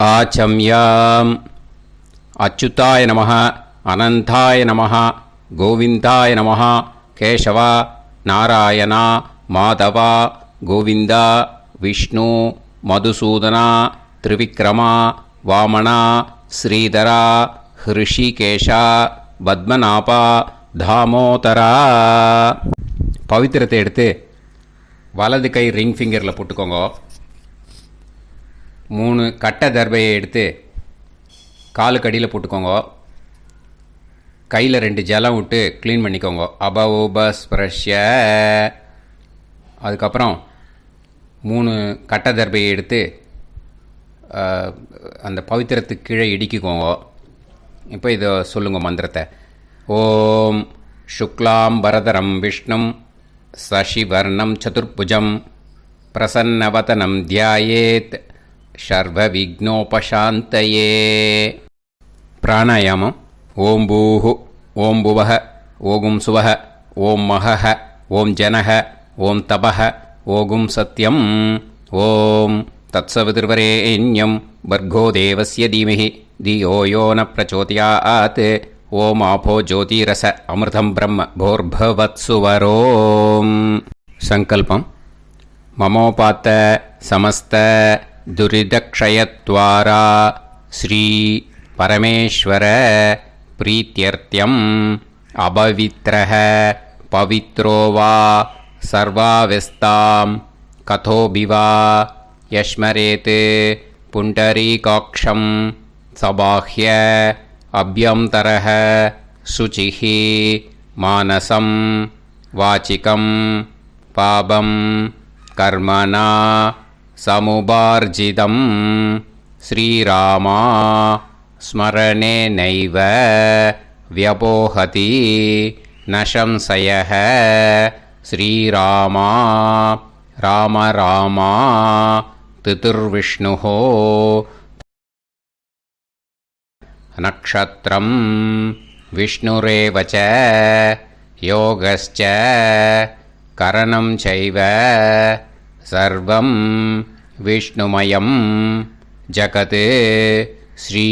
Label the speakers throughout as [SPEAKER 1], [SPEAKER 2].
[SPEAKER 1] ஆச்சம்யாம். அச்சுதாய நமः, அனந்தாய நமः, கோவிந்தாய நமः, கேசவா, நாராயணா, மாதவா, கோவிந்தா, விஷ்ணு, மதுசூதனா, திரிவிக்ரமா, வாமனா, ஸ்ரீதரா, ஹிருஷிகேஷா, பத்மநாபா, தாமோதரா. பவித்திரத்தை எடுத்து வலது கை ரிங் ஃபிங்கரில் போட்டுக்கோங்க. 3 கட்டை தர்பையை எடுத்து காலுக்கடியில் போட்டுக்கோங்க. கையில் 2 ஜலம் விட்டு க்ளீன் பண்ணிக்கோங்க. அபவோபஸ்பிரஷ்ய. அதுக்கப்புறம் 3 கட்டை தர்பையை எடுத்து அந்த பவித்திரத்துக்கு கீழே இடிக்கிக்கோங்க. இப்போ இதை சொல்லுங்க மந்திரத்தை. ஓம் சுக்லாம் பரதரம் விஷ்ணும் சசிவர்ணம் சதுர்புஜம் பிரசன்னவதனம் தியாயேத் சர்வ விக்னோபசாந்தயே. பிராணாயாமம். ஓம் பூஹு, ஓம் புவஹ, ஓகும் சுவஹ, ஓம் மஹஹ, ஓம் ஜனஹ, ஓம் தபஹ, ஓகும் சத்யம். ஓம் தத்சவிதுர்வரேண்யம் பர்கோ தேவஸ்ய தீமஹி தியோ யோ ந பிரச்சோதயாத். ஓம் ஆபோ ஜோதிரச அமிர்தம் பிரம்ம போர்பவத்சுவரோம். சங்கல்பம். மமோபாத்த சமஸ்த துரிதக்ஷயத்வாரா ஸ்ரீ பரமேஸ்வர பிரீத்யர்த்தியம் அபவித்ரஹ பவித்ரோ வா சர்வாவஸ்தாம் கதோபிவா யஸ்மரேத் புண்டரீகாக்ஷம் சபாஹ்ய அப்யந்தரஹ சுசிஹ மானசம் வாசிகம் பாபம் கர்மணா சமுபார்ஜிதம் ஸ்ரீராமா ஸ்மரணேனைவ வ்யபோஹதி நசம்சயஹ. ஸ்ரீராமா ராம ராமா திதிர்விஷ்ணுஹோ. நக்ஷத்ரம் விஷ்ணுரேவ ச யோகஸ்ச கரணம் சைவ சர்வம் விஷ்ணுமயம் ஜகத். ஸ்ரீ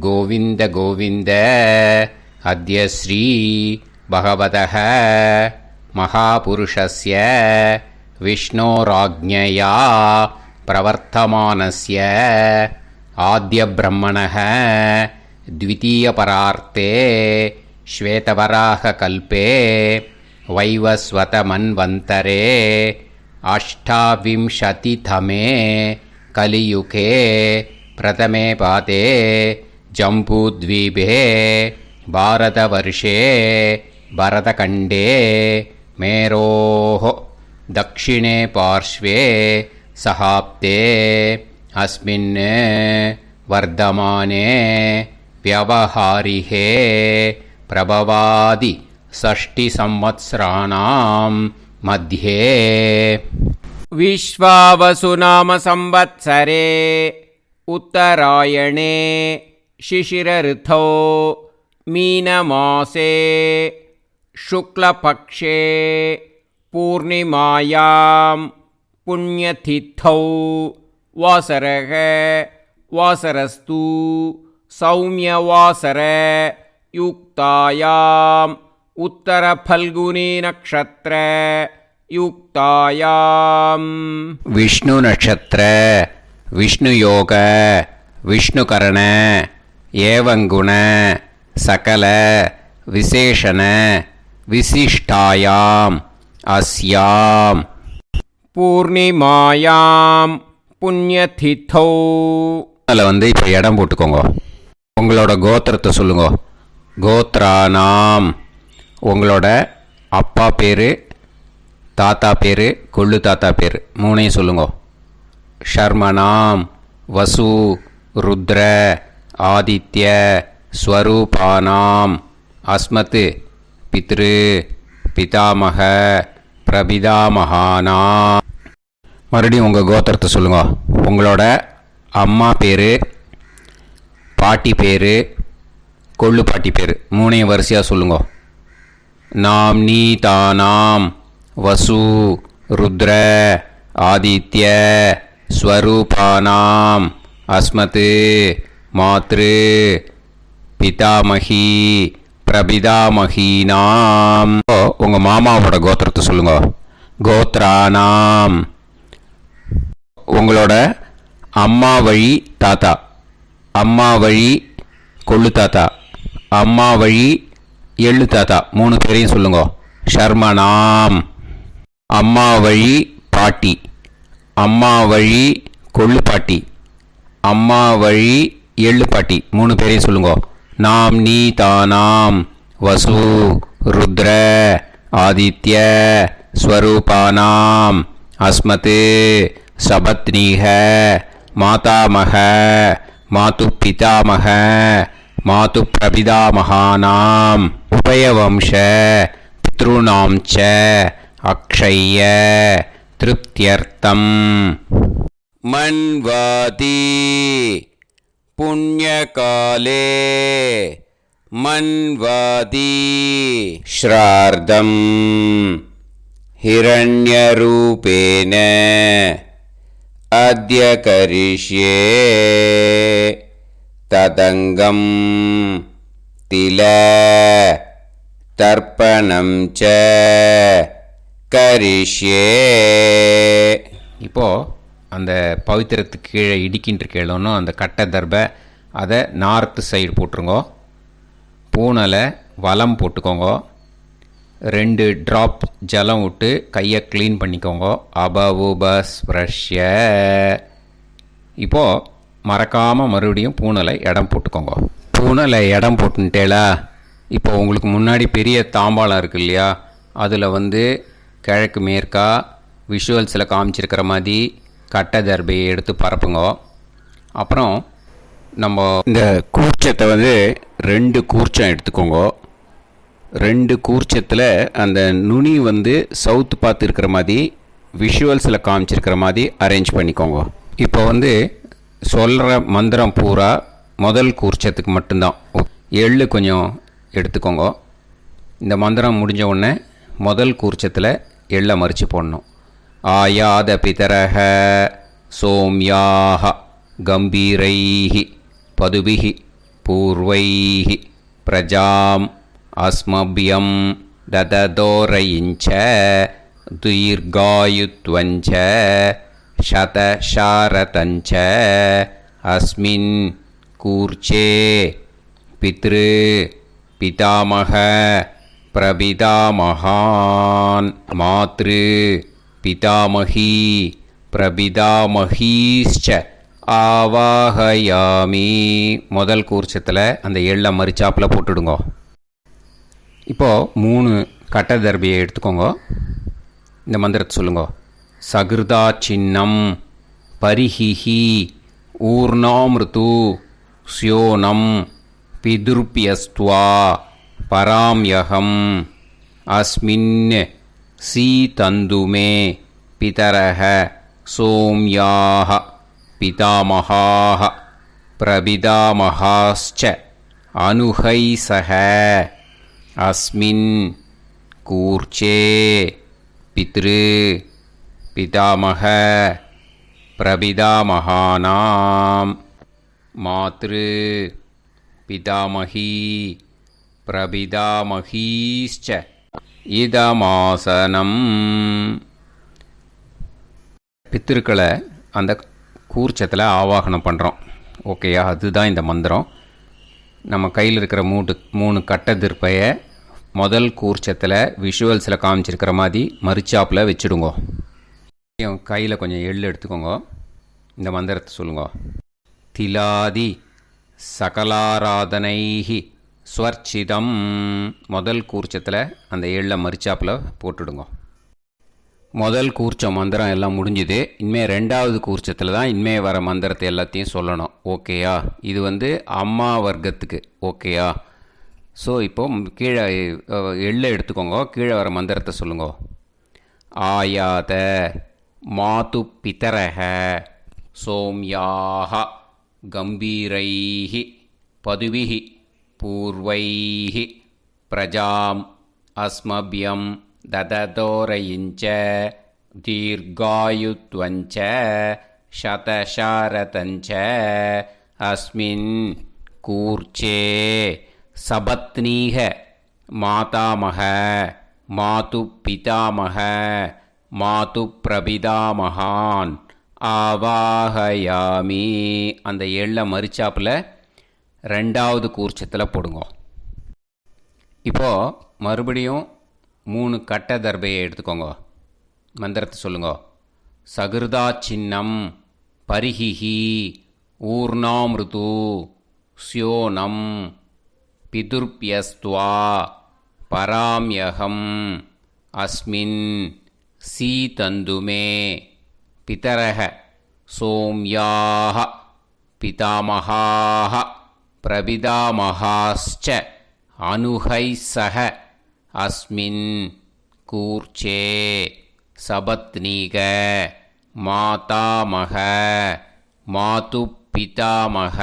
[SPEAKER 1] கோவிந்த கோவிந்த அத்ய ஸ்ரீ பகவதः மகாபுருஷஸ்ய விஷ்ணோராஜ்ஞயா பிரவர்த்தமானஸ்ய ஆத்யப்ரஹ்மணः द्वितीयपरार्ते श्वेतवराहकल्पे वैवस्वतमन्वन्तरे अष्टाविंशतितमे कलियुगे प्रथमे पादे जम्बूद्वीपे भारतवर्षे भरतखण्डे मेरोः दक्षिणे पार्श्वे सहाब्दे अस्मिन् वर्धमाने व्यवहारिहे प्रभवादि षष्टिसंवत्सराणां मध्ये
[SPEAKER 2] विश्वावसुनाम संवत्सरे उत्तरायणे शिशिरऋतौ मीनमासे शुक्लपक्षे पूर्णिमायां पुण्यतिथौ वासरः वासरस्तु सौम्यवासर युक्तायाम् उत्तरफल्गुनी नक्षत्र युक्तायाम्.
[SPEAKER 1] विष्णु नक्षत्र विष्णु योग विष्णुकरण एवं गुण सकल विशेषण विशिष्टायाम् अस्याम्
[SPEAKER 2] பூர்ணிமாயாம் புண்ணியதிதௌ.
[SPEAKER 1] அதில் வந்து இப்போ இடம் போட்டுக்கோங்க. உங்களோட கோத்திரத்தை சொல்லுங்க. கோத்ரானாம். உங்களோட அப்பா பேர், தாத்தா பேர், கொள்ளு தாத்தா பேர் 3ஐயும் சொல்லுங்க. ஷர்மனாம் வசு ருத்ர ஆதித்ய ஸ்வரூபானாம் அஸ்மத் பித்ரு பிதாமக பிரபிதாமகானா. மறுபடியும் உங்கள் கோத்திரத்தை சொல்லுங்க. உங்களோட அம்மா பேர், பாட்டி பேர், கொள்ளு பாட்டி பேர் 3ஐயும் வரிசையாக சொல்லுங்க. நாம் நீ தானாம் வசு ருத்ர ஆதித்ய ஸ்வரூபானாம் அஸ்மத் மாத்ரு பிதாமகி பிரபிதாமகீனாம். உங்கள் மாமாவோட கோத்திரத்தை சொல்லுங்க. கோத்ரானாம். உங்களோட அம்மா வழி தாத்தா, அம்மா வழி கொள்ளு தாத்தா, அம்மா வழி எள்ளு தாத்தா 3 பேரையும் சொல்லுங்க. ஷர்மனாம். அம்மா வழி பாட்டி, அம்மா வழி கொள்ளு பாட்டி, அம்மா வழி எள்ளு பாட்டி 3 பேரையும் சொல்லுங்க. நாம் நீ தானாம் வசு ருத்ர ஆதித்ய ஸ்வரூபானாம் அஸ்மத் சபத்னீஹ மாதாமக மாது பிதாமக மாது பிரபிதாமகானாம் உபயவம்ச பித்ருணாம் ச அக்ஷய்ய திருப்தியர்த்தம். மன்வாதி புண்ணியகாலே மன்வாதி ஸ்ரார்தம் ஹிரண்யரூபேன அத்ய கரிஷ்யே ததங்கம் தில தர்ப்பணம் ச கரிஷ்யே. இப்போது அந்த பவித்திரத்துக்கு கீழே இடிக்கின்ற கேளோன்னு அந்த கட்டை தர்பை அதை நார்த்து சைடு போட்டுருங்கோ. பூனலை வலம் போட்டுக்கோங்க. 2 ட்ராப் ஜலம் விட்டு கையை க்ளீன் பண்ணிக்கோங்க. அபவுபஸ் ப்ரஷ்ய. இப்போது மறக்காமல் மறுபடியும் பூனலை இடம் போட்டுக்கோங்க. பூனலை இடம் போட்டுட்டேலா. இப்போ உங்களுக்கு முன்னாடி பெரிய தாம்பாளம் இருக்கு இல்லையா, அதில் கிழக்கு மேற்கா விஷுவல்ஸில் காமிச்சிருக்கிற மாதிரி கட்டை தர்பையை எடுத்து பரப்புங்க. அப்புறம் நம்ம இந்த கூர்ச்சத்தை 2 கூர்ச்சம் எடுத்துக்கோங்க. 2 கூர்ச்சத்தில் அந்த நுனி சவுத்து பார்த்து இருக்கிற மாதிரி விஷுவல்ஸில் காமிச்சிருக்கிற மாதிரி அரேஞ்ச் பண்ணிக்கோங்க. இப்போ சொல்கிற மந்திரம் பூரா முதல் கூர்ச்சத்துக்கு மட்டும்தான். எள்ளு கொஞ்சம் எடுத்துக்கோங்க. இந்த மந்திரம் முடிஞ்ச உடனே முதல் கூர்ச்சத்தில் எள்ளை மறித்து போடணும். ஆயாத பிதரஹ சோம்யாக கம்பீரைஹி பதுபிஹி பூர்வைஹி பிரஜாம் அஸ்மபியம் தததோரயிஞ்ச தீர்காயுத்வஞ்ச சதசாரதஞ்ச அஸ்மின் கூர்ச்சே பித்ரு பிதாமக பிரபிதாமகான் மாத்ரு பிதாமகி பிரபிதாமகீஷ்ச ஆவாஹயாமி. முதல் கூர்ச்சத்தில் அந்த எள்ளை மறிச்சாப்பில் போட்டுடுங்க. இப்போது 3 கட்டை தர்பியை எடுத்துக்கோங்க. இந்த மந்திரத்தை சொல்லுங்க. சகிருதா சின்னம் பரிஹிஹி ஊர்ணாமிருது ஸ்யோனம் பிதுர்பியஸ்துவா பராம்யகம் அஸ்மின் சீதந்துமே பிதரஹ சோம்யாக பிதாமகாः பிரபிதாமகாश्च அனுஹைசஹ அஸ்மின் கூர்ச்சே பித்ரு பிதாமக பிரபிதாமகானாம் மாத்ரு பிதாமகி பிரபிதாமகீश्च இதமாசனம். பித்திருக்களை அந்த கூர்ச்சத்தில் ஆவாகனம் பண்ணுறோம். ஓகேயா? அதுதான் இந்த மந்திரம். நம்ம கையில் இருக்கிற 3 கட்டை திருப்பையை முதல் கூர்ச்சத்தில் விஷுவல்ஸில் காமிச்சிருக்கிற மாதிரி மறிச்சாப்பில் வச்சுடுங்க. கையில் கொஞ்சம் எள்ளு எடுத்துக்கோங்க. இந்த மந்திரத்தை சொல்லுங்க. திலாதி சகலாராதனைஹி ஸ்வர்ச்சிதம். முதல் கூர்ச்சத்தில் அந்த எள்ளை மறிச்சாப்பில் போட்டுடுங்க. முதல் கூர்ச்சம் மந்திரம் எல்லாம் முடிஞ்சுது. இனிமேல் 2வது கூர்ச்சத்தில் தான் இனிமேல் வர மந்திரத்தை எல்லாத்தையும் சொல்லணும். ஓகேயா? இது அம்மா வர்க்கத்துக்கு. ஓகேயா? ஸோ இப்போது கீழே எள்ளை எடுத்துக்கோங்க. கீழே வர மந்திரத்தை சொல்லுங்க. ஆயாத மாது பிதரஹ சோம்யாக கம்பீரைஹி பதுவிஹி பூர்வைஹி பிரஜாம் அஸ்மபியம் தததோரயிஞ்ச தீர்காயுத்வஞ்ச शतशारतञ्च अस्मिन् कूर्चे सपत्नीः मातामह मातुपितामह मातुप्रपितामहान् ஆவாஹயாமி. அந்த எள்ள மரிச்சாப்பில் ரெண்டாவது கூர்ச்சத்தில் போடுங்க. இப்போது மறுபடியும் 3 கட்ட தர்பையை எடுத்துக்கோங்க. மந்திரத்தை சொல்லுங்க. சகிருதா சின்னம் பரிஹிஹி ஊர்ணாமிருது ஸ்யோனம் பிதுர்பியஸ்துவா பராம்யகம் அஸ்மின் சீதந்துமே பிதரஹ சோம்யாஹ பிதாமஹாஹ பிரபிதாமஹாஸ்ச அனுஹைசஹ அஸ்மின் கூர்ச்சே சபத்னீக மாதாமக மாதுப்பிதாமக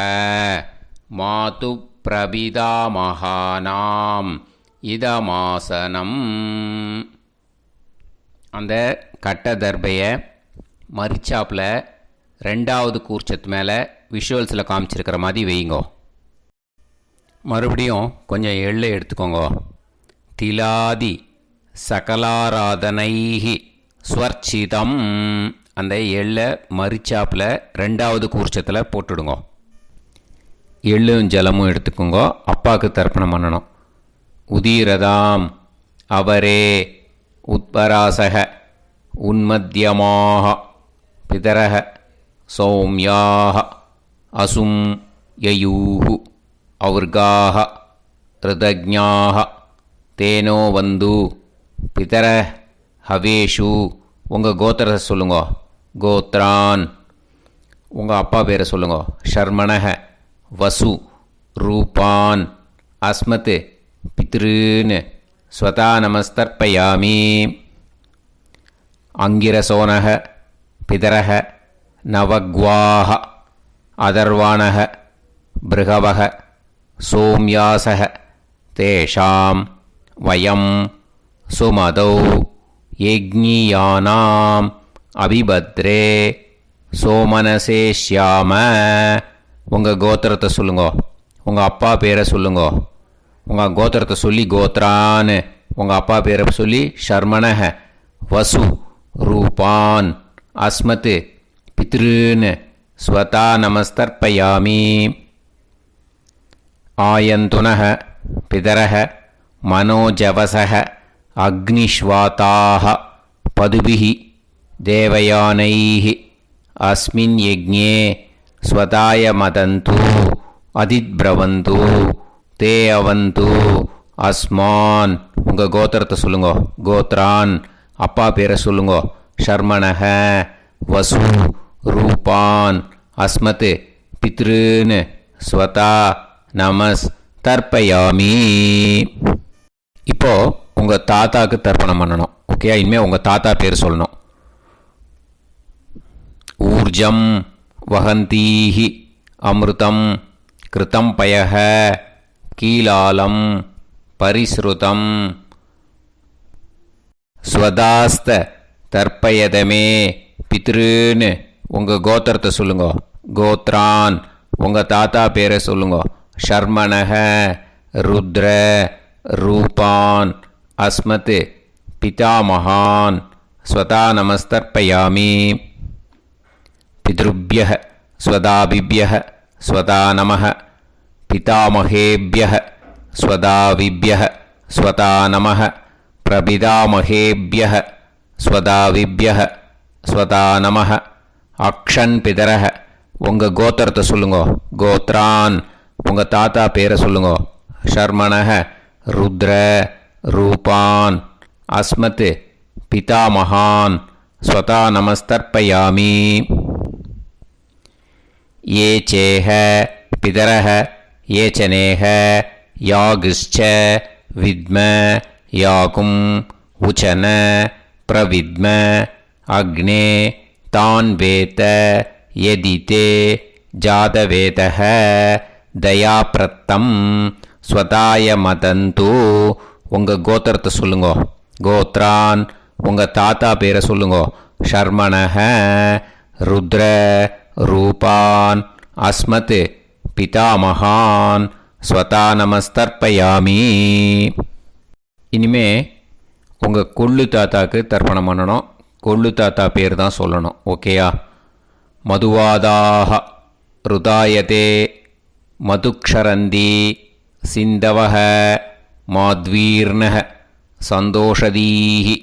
[SPEAKER 1] மாதுப்பிரபிதாமகானாம் இதமாசனம். அந்த கட்ட தர்பையை மரிச்சாப்பில் ரெண்டாவது கூர்ச்சத்து மேலே விஷுவல்ஸில் காமிச்சிருக்கிற மாதிரி வைங்கோ. மறுபடியும் கொஞ்சம் எள்ளை எடுத்துக்கோங்க. திலாதி சகலாராதனைஹி ஸ்வர்ச்சிதம். அந்த எள்ளை மரிச்சாப்பில் ரெண்டாவது கூர்ச்சத்தில் போட்டுடுங்க. எள்ளும் ஜலமும் எடுத்துக்கோங்க. அப்பாவுக்கு தர்ப்பணம் பண்ணணும். உதீரதாம் அவரே உத்பராசக உன்மத்யமாக பிதரஹ சௌம்யாக அசும் யயூஹு ஔர்காஹ ரிதஜ்ஞாஹ தேனோ வந்து பிதர ஹவேஷு. உங்கள் கோத்திரத்தை சொல்லுங்க. கோத்ரான். உங்கள் அப்பா பேரை சொல்லுங்க. ஷர்மணஹ வசு ரூபான் அஸ்மத் பித்ருன்னு ஸ்வதா நமஸ்தர்ப்பயாமி. அங்கிரசோனக பிதரஹ நவக்வாஹ அதர்வாணக பிருகவக சோம்யாசக தேஷாம் வயம் சுமதௌ யஜ்ஞியானாம் அபிபத்ரே சோமனசேஷ்யாம. உங்கள் கோத்திரத்தை சொல்லுங்க. உங்கள் அப்பா பேரை சொல்லுங்க. உங்கள் கோத்திரத்தை சொல்லி கோத்ரான்னு உங்கள் அப்பா பேரை சொல்லி ஷர்மணஹ வசு ரூபான் அஸ்மத் பித்ருன்னு ஸ்வதா நமஸ்தர்ப்பயாமி. ஆயந்துனஹ பிதரஹ மனோஜவசஹ அக்னிஷ்வாதாஹ பதுபிஹி தேவயானைஹி அஸ்மின் யஜ்ஞே ஸ்வதாய மதந்து அதித்பிரவந்து தே அவது அஸ்மான். உங்கள் கோத்திரத்தை சொல்லுங்க. கோத்ரான். அப்பா பேரை சொல்லுங்க. ஷர்மணஹ வசு ரூபான் அஸ்மத் பித்ருன்னு ஸ்வதா நமஸ் தர்ப்பயாமி. இப்போது உங்கள் தாத்தாவுக்கு தர்ப்பணம் பண்ணணும். ஓகே, இனிமேல் உங்கள் தாத்தா பேர் சொல்லணும். ஊர்ஜம் வஹந்தீஹி அமிர்தம் கிருதம் பயஹ கீலாலம் பரிஸ்ருதம் ஸ்வதாஸ்த தர்ப்பயதமே பித்ருன்னு உங்கள் கோத்திரத்தை சொல்லுங்க. கோத்ரான். உங்கள் தாத்தா பேரை சொல்லுங்க. ஷர்மணஹ ருத்ர ரூபான் அஸ்மத் பிதாமகான் ஸ்வதா நமஸ்தர்ப்பயாமி. பித்ருப்யஹ ஸ்வதாபிப்யஹ ஸ்வதா நமஹ பிதாமகேப்யஹ ஸ்வதாவிப்யஹ ஸ்வதா நமஹ பிரபிதாமகேப்யஹ ஸ்வதாவிப்யஹ ஸ்வதா நமஹ. அக்ஷன் பிதரஹ. உங்கள் கோத்திரத்தை சொல்லுங்க. கோத்ரான். உங்கள் தாத்தா பேரை சொல்லுங்க. ஷர்மணஹ ருத்ர ரூபான் அஸ்மத் பிதாமகான் ஸ்வதா நமஸ்தர்ப்பயாமி. ये चेह पितरः ये चनेह यागश्च विद्म याकुम् उचन प्रविद्म अग्ने तान् वेत यदिते जातवेदः दयाप्रत्तं स्वताय मदन्तु. உங்கள் கோத்திரத்தை சொல்லுங்க. கோத்ரான். உங்கள் தாத்தா பேரை சொல்லுங்க. ஷர்மணஹ ருத்ர ரூபான் அஸ்மத் பிதாமகான் ஸ்வதா நமஸ்தர்ப்பயாமி. இனிமே உங்கள் கொள்ளு தாத்தாக்கு தர்ப்பணம் பண்ணணும். கொள்ளு தாத்தா பேர் தான் சொல்லணும். ஓகேயா? மதுவாதாக ருதாயதே மதுக்ஷரந்தி சிந்தவக மாத்வீர்ணக சந்தோஷதீஹி.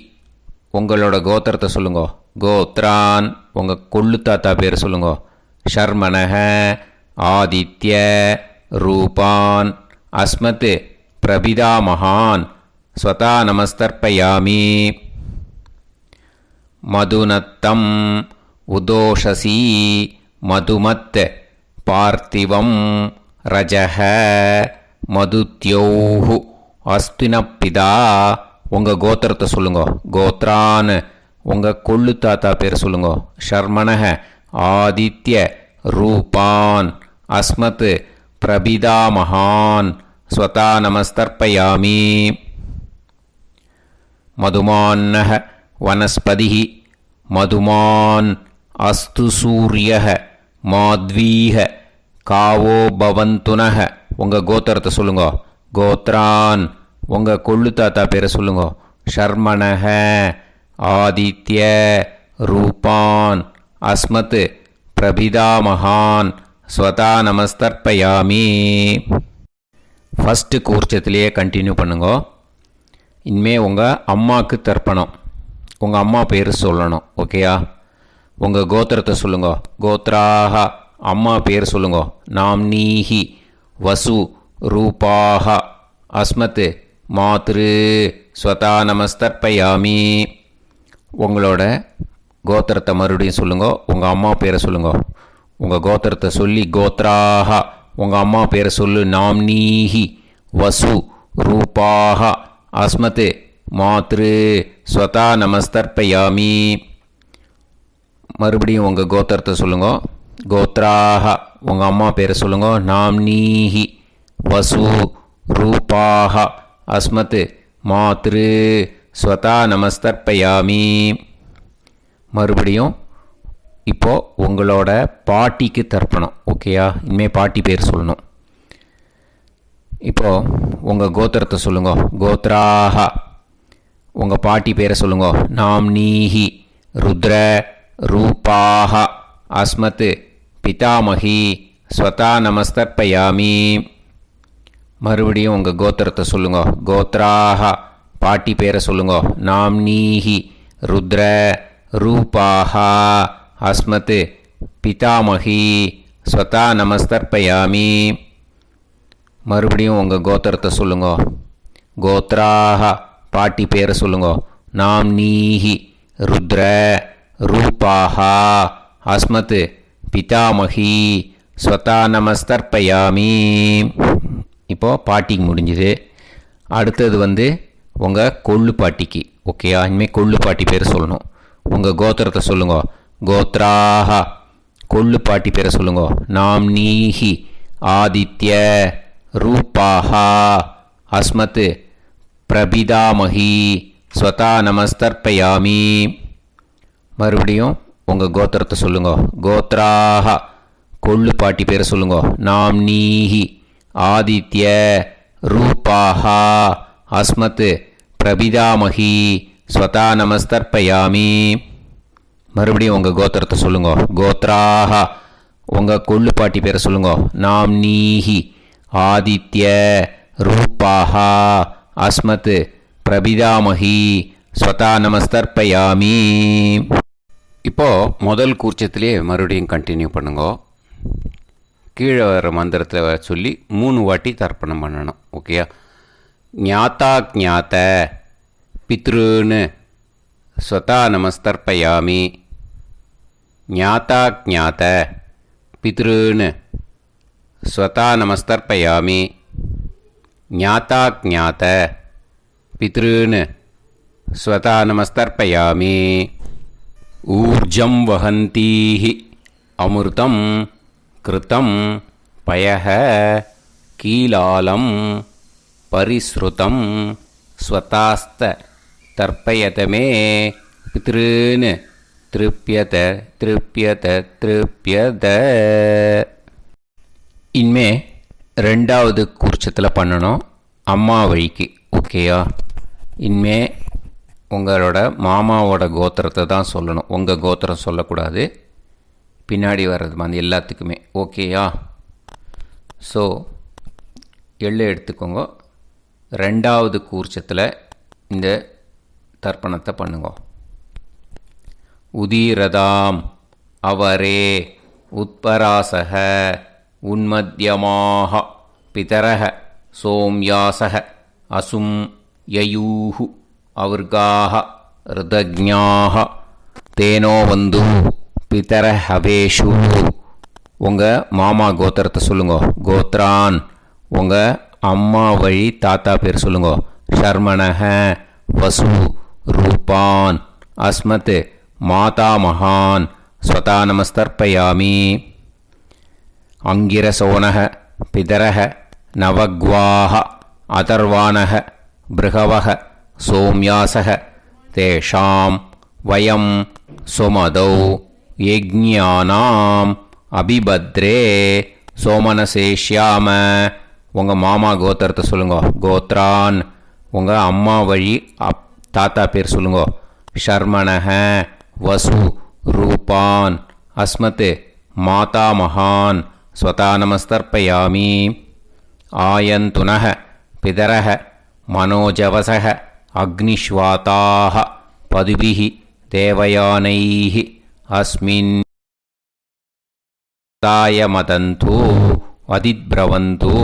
[SPEAKER 1] உங்களோட கோத்திரத்தை சொல்லுங்க. கோத்ரான் உங்கள் கொள்ளு தாத்தா பேர் சொல்லுங்க. ஷர்மணக ஆதித்ய ரூபான் அஸ்மத் பிரபிதாமகான் ஸ்வதா நமஸ்தர்ப்பயாமி. மதுநத்தம் உதோஷசி மதுமத் பார்த்திவம் ரஜஹ மதுத்யோஹு அஸ்தினப்பிதா. உங்கள் கோத்திரத்தை சொல்லுங்க. கோத்ரான் உங்கள் கொள்ளு தாத்தா பேர் சொல்லுங்க. ஷர்மணக ஆதித்ய ரூபான் அஸ்மத் பிரபிதாமகான் ஸ்வதா நமஸ்தர்ப்பயாமி. மதுமான்னஹ வனஸ்பதிः மதுமான் அஸ்து சூரியः மாத்வீஹ காவோ பவந்துனஹ. உங்கள் கோத்திரத்தை சொல்லுங்க. கோத்ரான் உங்கள் கொள்ளு தாத்தா பேரை சொல்லுங்க. ஷர்மணஹ ஆதித்ய ரூபான் அஸ்மத் பிரபிதாமகான் ஸ்வதா நமஸ்தர்ப்பயாமி. ஃபஸ்ட்டு கூர்ச்சத்திலேயே கண்டினியூ பண்ணுங்க. இனிமே உங்கள் அம்மாவுக்கு தர்ப்பணம். உங்கள் அம்மா பேர் சொல்லணும். ஓகேயா? உங்கள் கோத்திரத்தை சொல்லுங்க. கோத்ராக அம்மா பேர் சொல்லுங்க. நாம்னீஹி வசு ரூபாக அஸ்மத் மாத்ரு ஸ்வதா நமஸ்தர்ப்பயாமி. உங்களோட கோத்திரத்தை மறுபடியும் சொல்லுங்க. உங்கள் அம்மா பேரை சொல்லுங்க. உங்கள் கோத்திரத்தை சொல்லி கோத்ராக உங்கள் அம்மா பேரை சொல்லு. நாம்னீஹி வசு ரூபாக அஸ்மத் மாத்ரு ஸ்வதா நமஸ்தர்ப்பயாமி. மறுபடியும் உங்கள் கோத்திரத்தை சொல்லுங்க. கோத்ராக உங்கள் அம்மா பேரை சொல்லுங்க. நாம்னீஹி வசு ரூபாக அஸ்மத் மாத்ரு ஸ்வதா நமஸ்தர்ப்பயாமி. மறுபடியும் இப்போது உங்களோட பாட்டிக்கு தர்ப்பணம். ஓகேயா? இனிமேல் பாட்டி பேர் சொல்லணும். இப்போது உங்கள் கோத்திரத்தை சொல்லுங்க. கோத்ராக உங்கள் பாட்டி பேரை சொல்லுங்க. நாம்னீஹி ருத்ர ரூபாக அஸ்மத் பிதாமகி ஸ்வதா நமஸ்தர்ப்பயாமி. மறுபடியும் உங்கள் கோத்திரத்தை சொல்லுங்க. கோத்ராக பாட்டி பேரை சொல்லுங்க. நாம்னீஹி ருத்ர ரூபாக அஸ்மத் பிதாமகி ஸ்வதா நமஸ்தர்ப்பயாமி. மறுபடியும் உங்கள் கோத்திரத்தை சொல்லுங்க. கோத்ராக பாட்டி பேரை சொல்லுங்க. நாம்னீஹி ருத்ர ரூபாக அஸ்மத் பிதாமகி ஸ்வதா நமஸ்தர்ப்பயாமி. இப்போது பாட்டிக்கு முடிஞ்சுது. அடுத்தது உங்கள் கொள்ளு பாட்டிக்கு. ஓகேயா? இனிமேல் கொள்ளு பாட்டி பேர் சொல்லணும். உங்கள் கோத்திரத்தை சொல்லுங்க. கோத்ராக கொள்ளு பாட்டி பேரை சொல்லுங்க. நாம்னீஹி ஆதித்ய ரூபாக அஸ்மத் பிரபிதாமகி ஸ்வதா நமஸ்தர்ப்பயாமி. மறுபடியும் உங்கள் கோத்திரத்தை சொல்லுங்க. கோத்ராக கொள்ளு பாட்டி பேரை சொல்லுங்க. நாம்னீஹி ஆதித்ய ரூபாக அஸ்மத் பிரபிதாமகி ஸ்வதா நமஸ்தர்ப்பயாமி. மறுபடியும் உங்கள் கோத்திரத்தை சொல்லுங்க. கோத்ராக உங்கள் கொள்ளு பாட்டி பேரை சொல்லுங்க. நாம்னீஹி ஆதித்ய ரூபாக அஸ்மத் பிரபிதாமகி ஸ்வதா நமஸ்தர்ப்பயாமி. இப்போது முதல் கூர்ச்சத்திலே மறுபடியும் கண்டினியூ பண்ணுங்க. கீழே வர மந்திரத்தை சொல்லி 3 வாட்டி தர்ப்பணம் பண்ணணும். ஓகேயா? ஞாத்தா ஞாத்த பித்ருன்னு ஸ்வதா நமஸ்தர்ப்பயாமி. ஞாத்தா ஞாத்த பித்ருன்னு ஸ்வதா நமஸ்தர்ப்பயாமி. ஞாத்தா ஞாத்த பித்ருன்னு ஸ்வதா நமஸ்தர்ப்பயாமி. ஊர்ஜம் வஹந்தீஹி அமிர்தம் கிருதம் பயஹ கீலாலம் பரிஸ்ருதம் ஸ்வதாஸ்த தர்ப்பயதமே பித்ருன்னு திருப்யத திருப்யத திருப்யத. இனிமே ரெண்டாவது கூர்ச்சத்தில் பண்ணணும், அம்மா வழிக்கு. ஓகேயா? இனிமே உங்களோட மாமாவோட கோத்திரத்தை தான் சொல்லணும், உங்கள் கோத்திரம் சொல்லக்கூடாது. பின்னாடி வர்றது மாதிரி எல்லாத்துக்குமே. ஓகேயா? ஸோ எள்ளு எடுத்துக்கோங்க. ரெண்டாவது கூர்ச்சத்தில் இந்த தர்ப்பணத்தை பண்ணுங்க. உதீரதாம் அவரே உத்பராசக உன்மத்யமாக பிதரக சோம்யாசக அசும் யயூஹு அவர்காக ருதஜ்ஞாக தேனோ வந்து பிதர ஹவேஷு. உங்கள் மாமா கோத்திரத்தை சொல்லுங்க. கோத்ரான் உங்கள் அம்மா வழி தாத்தா பேர் சொல்லுங்க. ஷர்மணக வசு ரூபான் அஸ்மத் மாதா மகான் ஸ்வதா நமஸ்தர்ப்பயாமி. அங்கிரசோனக பிதரக நவக்வாக அதர்வானக பிருகவக சோம்யாசக தேஷாம் வயம் சுமதௌ யஜ்ஞானாம் அபிபத்ரே சோமனசேஷ்யாம. உங்கள் மாமா கோத்திரத்தை சொல்லுங்க. கோத்ரான் உங்கள் அம்மா வழி தாத்தா பேர் சொல்லுங்க. ஷர்மணக வசு ரூபான் அஸ்மத் மாதா மகான் ஸ்வதா நமஸ்தர்ப்பயாமி. ஆயந்துனக பிதரக மனோஜவசக அக்னிஷ்வாதாக பதுபிஹி தேவயானைஹி அஸ்மின் தாயமதந்து அதித்பிரவந்து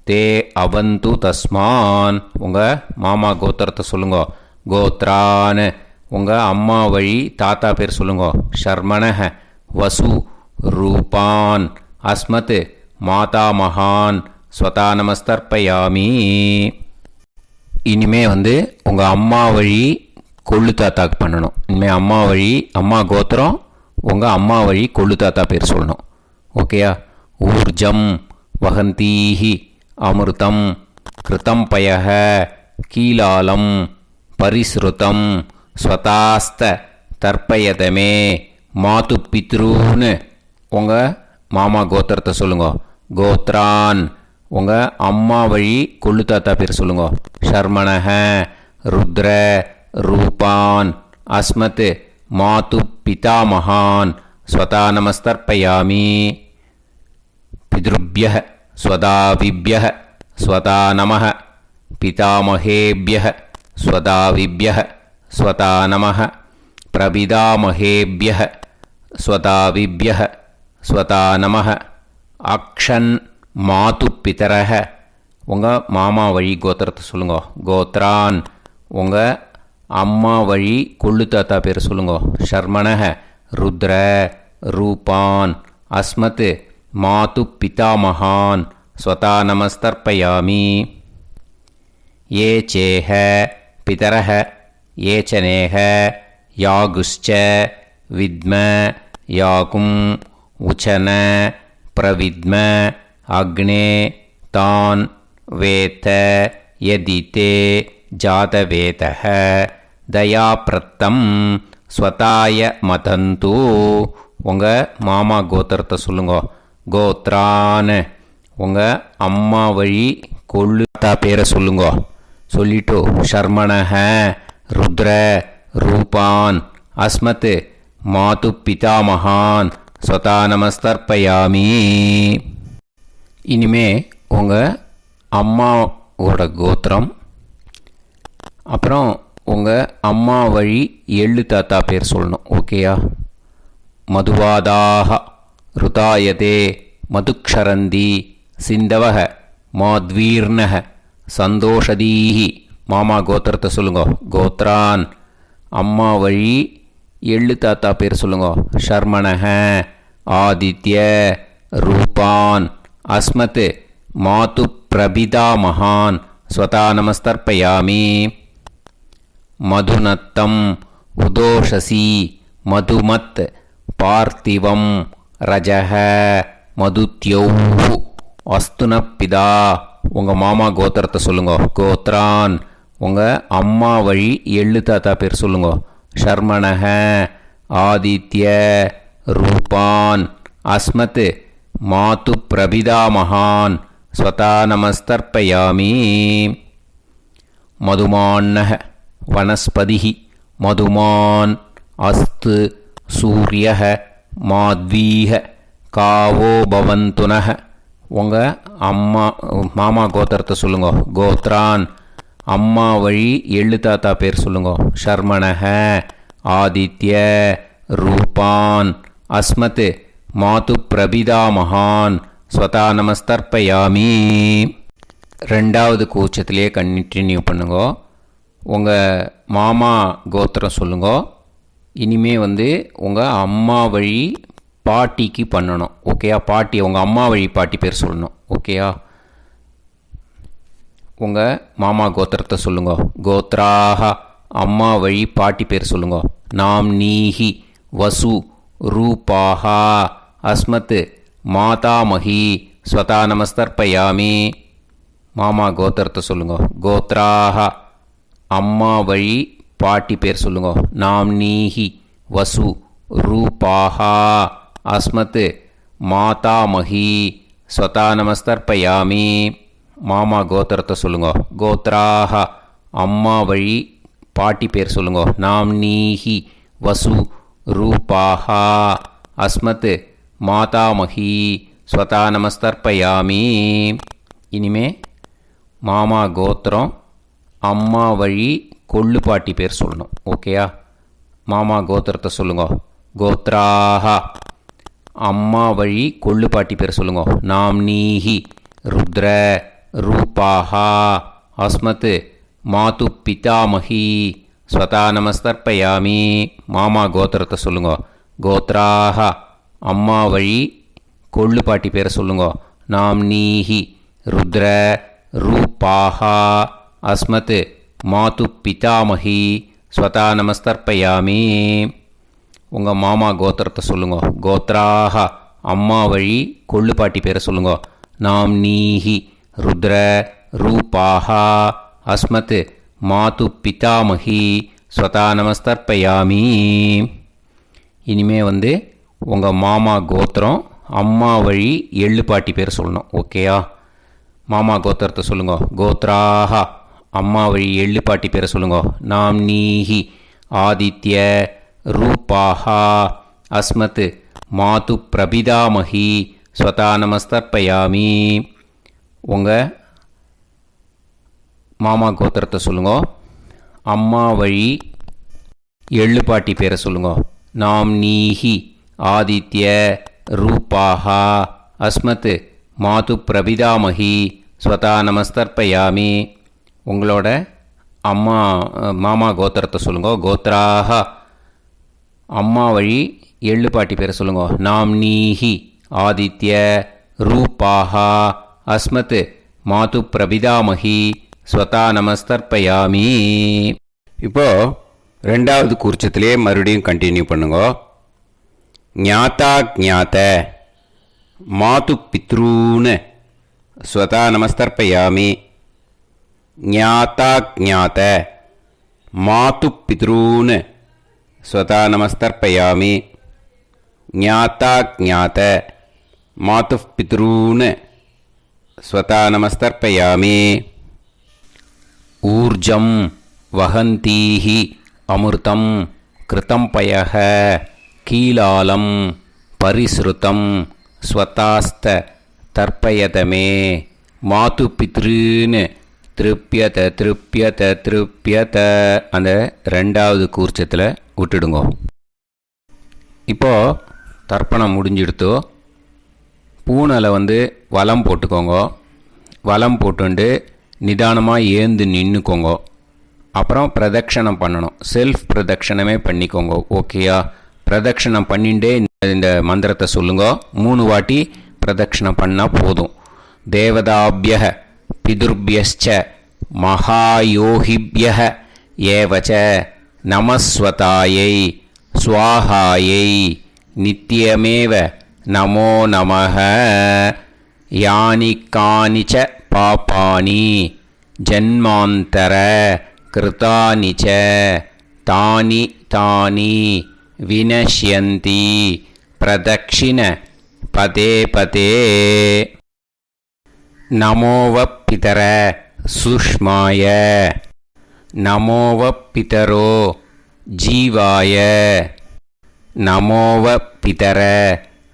[SPEAKER 1] தே அவந்து தஸ்மான். உங்கள் மாமா கோத்திரத்தை சொல்லுங்க. கோத்ரான் உங்கள் அம்மா வழி தாத்தா பேர் சொல்லுங்க. ஷர்மணக வசு ரூபான் அஸ்மத் மாதா மகான் ஸ்வதா நமஸ்தர்ப்பயாமி. இனிமே உங்கள் அம்மா வழி கொள்ளு தாத்தாக்கு பண்ணணும். இனிமேல் அம்மா வழி அம்மா கோத்திரம் உங்கள் அம்மா வழி கொள்ளு தாத்தா பேர் சொல்லணும். ஓகேயா? ஊர்ஜம் வகந்தீஹி அமிர்தம் கிருதம் பயக கீலாலம் பரிஸ்ருதம் ஸ்வதாஸ்த தர்ப்பயதமே மாது பித்ருன்னு. உங்கள் மாமா கோத்திரத்தை சொல்லுங்க. கோத்ரான் உங்கள் அம்மா வழி கொள்ளு தாத்தா பேர் சொல்லுங்க. ஷர்மணக ருத்ர ரூபான் அஸ்மத் மாது பிதாமகான் ஸ்வதா நமஸ்தர்ப்பயாமி. பித்ருப்யः ஸ்வதாவிப்யः ஸ்வதா நமः பிதாமகேப்யः ஸ்வதாவிப்யः ஸ்வதா நமः பிரபிதாமகேப்யः ஸ்வதாவிப்யः ஸ்வதா நமः. அக்ஷன் மாது பிதரக உங்கள் மாமா வழி கோத்திரத்தை சொல்லுங்க. கோத்ரான் உங்கள் அம்மா வழி கொள்ளு தாத்தா பேர் சொல்லுங்க. ஷர்மணக ருத்ர ரூபான் அஸ்மத் மாது பிதாமகான் ஸ்வதா நமஸ்தர்ப்பயாமி. ஏ சேஹ பிதரக ஏச்சனேக யாகுஷ்ச வித்ம யாகும் உச்சன பிரவித்ம அக்னே தான் வேத யதிதே ஜாதவேதः தயாப்ரத்தம் ஸ்வதாய மதந்து. உங்கள் மாமா கோத்திரத்தை சொல்லுங்க. கோத்ரான் உங்கள் அம்மா வழி கொள்ளு தாத்தா பேரை சொல்லுங்க. சொல்லிட்டு ஷர்மணக ருத்ர ரூபான் அஸ்மத் மாது பிதாமகான் ஸ்வதா நமஸ்தர்ப்பயாமி. இனிமே உங்கள் அம்மாவோட கோத்திரம், அப்புறம் உங்கள் அம்மா வழி எள்ளு தாத்தா பேர் சொல்லணும். ஓகேயா? மதுவாதாக ருதாயதே மதுக்ஷரந்தி சிந்தவக மாத்வீர்ணக சந்தோஷதீஹி. மாமா கோத்திரத்தை சொல்லுங்க. கோத்ரான் அம்மா வழி எள்ளு தாத்தா பேர் சொல்லுங்க. ஷர்மணக ஆதித்ய ரூபான் அஸ்மத் மாது பிரபிதா மகான் ஸ்வதா நமஸ்தர்ப்பயாமி. மதுநத்தம் உதோஷசி மதுமத் பார்த்திவம் ரஜக மதுத்யௌஹு அஸ்துனப்பிதா. உங்கள் மாமா கோத்திரத்தை சொல்லுங்க. கோத்ரான் உங்கள் அம்மா வழி எள்ளு தாத்தா பேர் சொல்லுங்க. ஷர்மணக ஆதித்ய ரூபான் அஸ்மத் மாது பிரபிதாமகான் ஸ்வதா நமஸ்தர்ப்பயாமி. மதுமான்னः வனஸ்பதிः மதுமான் அஸ்து சூரியः மாத்வீஹ காவோ பவந்துனः. உங்கள் மாமா கோத்திரத்தை சொல்லுங்க. கோத்ரான் அம்மா வழி எள்ளு தாத்தா பேர் சொல்லுங்க. ஷர்மணஹ ஆதித்ய ரூபான் அஸ்மத் மாது பிரபிதாமகான் ஸ்வதா நமஸ்தர்ப்பயாமி. ரெண்டாவது கூச்சத்திலே கண்டினியூ பண்ணுங்க. உங்கள் மாமா கோத்திரம் சொல்லுங்க. இனிமே உங்கள் அம்மா வழி பாட்டிக்கு பண்ணணும். ஓகேயா? பாட்டி உங்கள் அம்மா வழி பாட்டி பேர் சொல்லணும். ஓகேயா? உங்கள் மாமா கோத்திரத்தை சொல்லுங்க. கோத்ராக அம்மா வழி பாட்டி பேர் சொல்லுங்க. நாம் நீஹி வசு ரூபாஹா அஸ்மத் மாதாமஹி ஸ்வதா நமஸ்தர்ப்பயாமி. மாமா கோத்திரத்தை சொல்லுங்க. கோத்ராக அம்மா வழி பாட்டி பேர் சொல்லுங்க. நாம் நீஹி வசு ரூபாஹா அஸ்மத் மாதாமஹி ஸ்வதா நமஸ்தர்ப்பயாமி. மாமா கோத்திரத்தை சொல்லுங்க. கோத்ராக அம்மா வழி பாட்டி பேர் சொல்லுங்க. நாம் நீஹி வசு ரூபாஹா அஸ்மத் மாதாமஹி ஸ்வதா நமஸ்தர்ப்பயாமி. இனிமே மாமா கோத்திரம் அம்மா வழி கொள்ளு பாட்டி பேர் சொல்லணும். ஓகேயா? மாமா கோத்திரத்தை சொல்லுங்க. கோத்ராக அம்மா வழி கொள்ளு பாட்டி பேர் சொல்லுங்க. நாம் நீஹி ருத்ர ரூபாஹா அஸ்மத் மாது பிதாமஹி ஸ்வதா நமஸ்தர்ப்பயாமி. மாமா கோத்திரத்தை சொல்லுங்க. கோத்ராக அம்மா வழி கொள்ளு பாட்டி பேரை சொல்லுங்க. நாம் நீஹி ருத்ர ரூபாஹா அஸ்மத் மாது பிதாமஹி ஸ்வதா நமஸ்தர்ப்பயாமி. உங்கள் மாமா கோத்திரத்தை சொல்லுங்க. கோத்ராக அம்மா வழி கொள்ளு பாட்டி பேரை சொல்லுங்க. நாம் நீஹி ருத்ர ரூபாஹா அஸ்மத் மாது பிதாமஹி ஸ்வதா நமஸ்தர்ப்பயாமி. இனிமே உங்கள் மாமா கோத்திரம் அம்மா வழி எள்ளு பாட்டி பேர் சொல்லணும். ஓகேயா? மாமா கோத்திரத்தை சொல்லுங்க. கோத்ராக அம்மா வழி எள்ளு பாட்டி பேரை சொல்லுங்க. நாம் நீஹி ஆதித்ய ரூபாஹா அஸ்மத் மாது பிரபிதாமஹி ஸ்வதா நமஸ்தர்ப்பயாமி. உங்கள் மாமா கோத்திரத்தை சொல்லுங்க. அம்மா வழி எள்ளு பாட்டி பேரை சொல்லுங்க. நாம் நீஹி ஆதித்ய ரூபாஹா அஸ்மத் மாது பிரபிதாமஹி ஸ்வதா நமஸ்தர்ப்பயாமி. உங்களோட மாமா கோத்திரத்தை சொல்லுங்க. கோத்ராக அம்மா வழி எள்ளு பாட்டி பேரை சொல்லுங்க. நாம் நீஹி ஆதித்ய ரூபாஹா அஸ்மத் மாது பிரபிதாமஹி ஸ்வதா நமஸ்தர்ப்பயாமி. இப்போது ரெண்டாவது கூர்ச்சத்திலே மறுபடியும் கண்டினியூ பண்ணுங்க. ஞாதா ஞாத மாது பித்ரூன் ஸ்வதா நமஸ்தர்ப்பயாமி. ஞாதா ஞாத மாது பித்ரூன் ஸ்வதா நமஸ்தர்ப்பயாமி. ஞாதா ஞாத மாது பித்ரூன் ஸ்வதா நமஸ்தர்ப்பயாமி. ஊர்ஜம் வஹந்தீஹி அமிர்தம் கிருதம் பயஹ கீலாலம் பரிஸ்ருதம் ஸ்வதாஸ்த தர்ப்பயதமே. மாது பித்ருன்னு திருப்பியத திருப்பியத திருப்பியத அந்த ரெண்டாவது கூர்ச்சத்தில் விட்டுடுங்க. இப்போது தர்ப்பணம் முடிஞ்சிடுத்தோ பூனலை வலம் போட்டுக்கோங்க. வலம் போட்டுண்டு நிதானமாக ஏந்து நின்றுக்கோங்க. அப்புறம் பிரதட்சணம் பண்ணணும். செல்ஃப் பிரதட்சணமே பண்ணிக்கோங்க. ஓகேயா? பிரதட்சணம் பண்ணிண்டே இந்த மந்திரத்தை சொல்லுங்க. 3 வாட்டி பிரதட்சணம் பண்ணால் போதும். தேவதாபிய பிதுர்பியச்ச மகாயோகிபிய ஏவச்ச நமஸ்வதாயை ஸ்வாஹாயை நித்யமேவ நமோ நமஹ. யானி கானிச்ச பாபானி ஜன்மாந்தர கிருதானி ச தானி தானி विनश्यन्ति प्रदक्षिण पदे पदे नमो वः पितर सुष्माय नमो वः पितरो जीवाय नमो वः पितर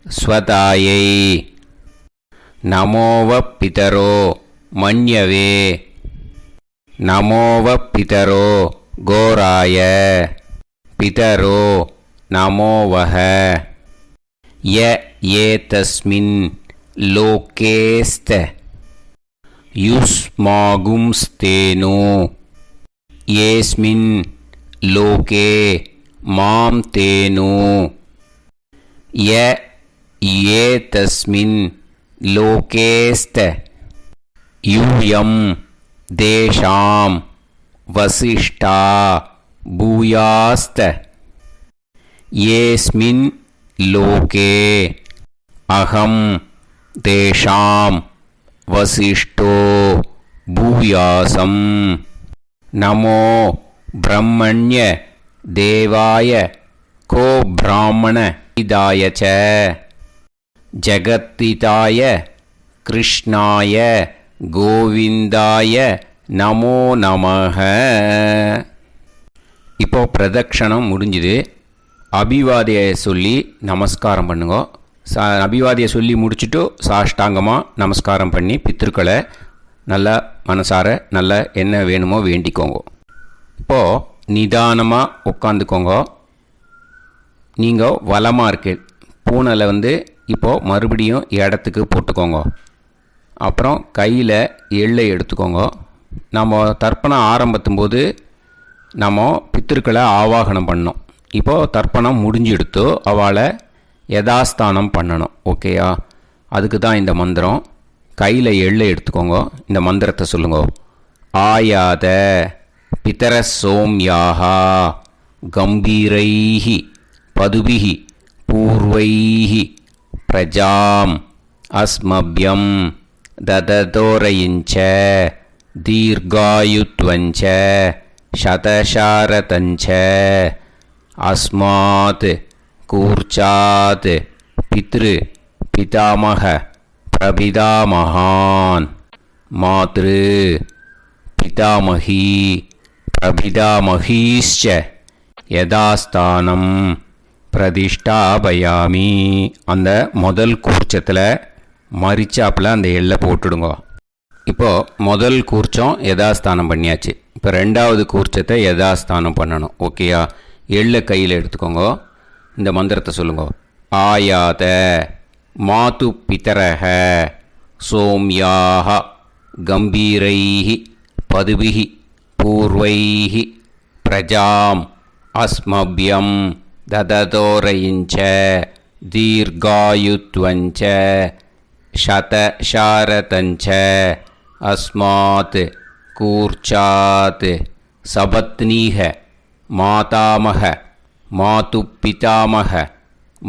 [SPEAKER 1] स्वदायै नमो वः पितरो मन्यवे नमो वः पितरो घोराय पितरो नमो वः य एतस्मिन् लोकेस्त युष्मागुंस्तेनो येस्मिन् लोके मां तेनो य एतस्मिन् लोकेस्त यूयं देशां वसिष्ठा भूयास्त येस्मिन् लोके अहं तेषां वसिष्ठो भूयासं नमो ब्रह्मण्य देवाय को ब्राह्मण इदाय च जगत्पिताय कृष्णाय गोविंदाय நமோ நமஹ. இப்போ பிரதக்ஷணம் முடிஞ்சுது. அபிவாதியை சொல்லி நமஸ்காரம் பண்ணுங்க. அபிவாதியை சொல்லி முடிச்சுட்டு சாஷ்டாங்கமாக நமஸ்காரம் பண்ணி பித்திருக்களை நல்லா மனசார நல்லா என்ன வேணுமோ வேண்டிக்கோங்க. இப்போது நிதானமாக உட்காந்துக்கோங்க. நீங்கள் வலமாக இருக்கு பூனலை இப்போது மறுபடியும் இடத்துக்கு போட்டுக்கோங்க. அப்புறம் கையில் எள்ளை எடுத்துக்கோங்க. நம்ம தர்ப்பணம் ஆரம்பித்தும் போது நம்ம பித்திருக்களை ஆவாகனம் பண்ணோம். இப்போது தர்ப்பணம் முடிஞ்செடுத்து அவளை யதாஸ்தானம் பண்ணணும். ஓகேயா? அதுக்கு தான் இந்த மந்திரம். கையில் எள்ளை எடுத்துக்கோங்க. இந்த மந்திரத்தை சொல்லுங்க. ஆயாத பிதர சோம்யாஹா கம்பீரைஹி பதுபிஹி பூர்வைஹி பிரஜாம் அஸ்மப்யம் தததோரயிஞ்ச தீர்காயுத்வஞ்ச சதசாரதஞ்ச அஸ்மாத் கூர்ச்சாத் பித்ரு பிதாமக பிரபிதாமகான் மாத்ரு பிதாமகி பிரபிதாமகீஷ்ச யதாஸ்தானம் பிரதிஷ்டாபயாமி. அந்த முதல் கூர்ச்சத்தில் மரிச்சாப்பில் அந்த எள்ளை போட்டுடுங்க. இப்போது முதல் கூர்ச்சம் யதாஸ்தானம் பண்ணியாச்சு. இப்போ ரெண்டாவது கூர்ச்சத்தை யதாஸ்தானம் பண்ணணும். ஓகேயா? எள்ளை கையில் எடுத்துக்கோங்க. இந்த மந்திரத்தை சொல்லுங்க. ஆயாத மாது பிதரஹ சோம்யாக கம்பீரைஹி பதுபிஹி பூர்வைஹி பிரஜாம் அஸ்மப்யம் தததோரயிஞ்ச தீர்காயுத்வஞ்ச சதசாரதஞ்ச அஸ்மாத் கூர்ச்சாத் சபத்னீஹ மாதாமக மாது பிதாமக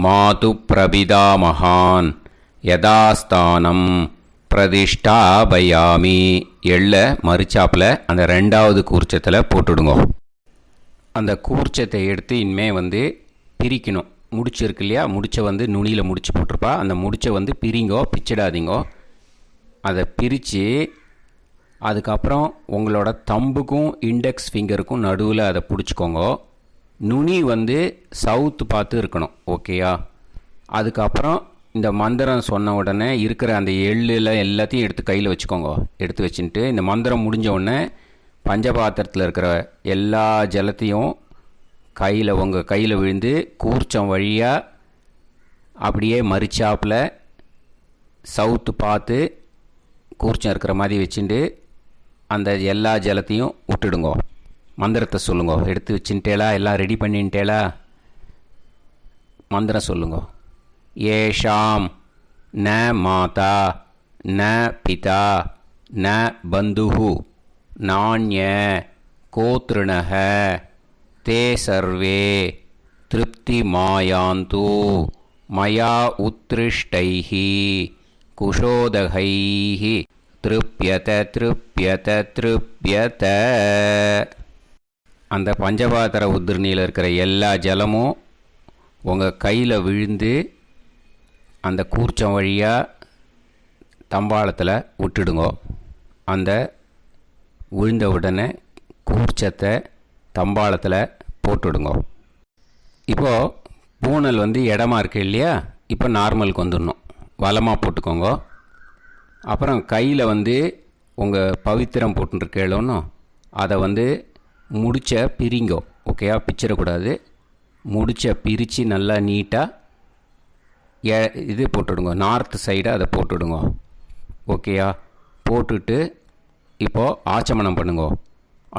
[SPEAKER 1] மாது பிரபிதாமகான் யதாஸ்தானம் பிரதிஷ்டாபயாமி. எள்ள மரிச்சாப்பில் அந்த ரெண்டாவது கூர்ச்சத்தில் போட்டுடுங்க. அந்த கூர்ச்சத்தை எடுத்து இனிமேல் பிரிக்கணும். முடிச்சிருக்கு இல்லையா? முடிச்சை நுனியில் முடிச்சு போட்டிருப்பா. அந்த முடிச்சை பிரிங்கோ, பிச்சிடாதீங்கோ. அதை பிரித்து அதுக்கப்புறம் உங்களோட தம்புக்கும் இண்டெக்ஸ் ஃபிங்கருக்கும் நடுவில் அதை பிடிச்சிக்கோங்க. நுனி சவுத்து பார்த்து இருக்கணும். ஓகேயா? அதுக்கப்புறம் இந்த மந்திரம் சொன்ன உடனே இருக்கிற அந்த எள்ளில் எல்லாத்தையும் எடுத்து கையில் வச்சுக்கோங்க. எடுத்து வச்சுட்டு இந்த மந்திரம் முடிஞ்ச உடனே பஞ்சபாத்திரத்தில் இருக்கிற எல்லா ஜலத்தையும் உங்கள் கையில் விழுந்து கூர்ச்சம் வழியாக அப்படியே மரிச்சாப்பில் சவுத்து பார்த்து கூர்ச்சம் இருக்கிற மாதிரி வச்சுட்டு அந்த எல்லா ஜலத்தையும் விட்டுடுங்க. மந்திரத்தை சொல்லுங்க. எடுத்து வச்சுட்டேலா? எல்லாம் ரெடி பண்ணிட்டேலா? மந்திரம் சொல்லுங்க. ஏஷாம் ந மாதா ந பிதா ந பந்துஹு நாண்ய கோத்ருணஹ தே சர்வே திருப்தி மாயாந்து மயா உத்ருஷ்டைஹி குஷோதகைஹி திருப்யத திருப்யத திருப்யத. அந்த பஞ்சபாத்திர உதிர்ணியில் இருக்கிற எல்லா ஜலமும் உங்கள் கையில் விழுந்து அந்த கூர்ச்சம் வழியாக தம்பாளத்தில் விட்டுடுங்கோ. அந்த விழுந்த உடனே கூர்ச்சத்தை தம்பாளத்தில் போட்டுடுங்கோ. இப்போது பூனல் இடமா இருக்கு இல்லையா, இப்போ நார்மலுக்கு வந்துடணும். வலமாக போட்டுக்கோங்க. அப்புறம் கையில் உங்கள் பவித்திரம் போட்டுருக்கேளோன்னு அதை முடிச்ச பிரிங்கோ. ஓகேயா, பிச்சிடக்கூடாது. முடிச்ச பிரித்து நல்லா நீட்டாக இது போட்டுடுங்க, நார்த் சைடு அதை போட்டுடுங்க. ஓகேயா, போட்டுட்டு இப்போது ஆச்சமனம் பண்ணுங்கோ.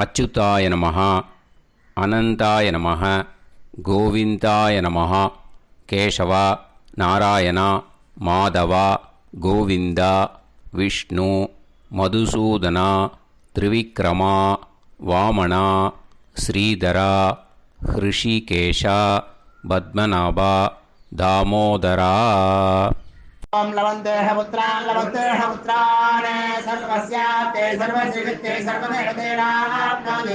[SPEAKER 1] அச்சுதாய நமஹ, அனந்தாய நமஹ, கோவிந்தாய நமஹ, கேசவா, நாராயணா, மாதவா, கோவிந்தா, விஷ்ணு, மதுசூதனா, திரிவிக்ரமா, வாமனா, ஸ்ரீதரா, ஹிருஷிகேஷா, பத்மநாபா, தாமோதரா.
[SPEAKER 3] ओम लवन्तेह पुत्रान् सर्वस्याप्ते सर्वसिद्धिते सर्वदेवतेनाप्नोति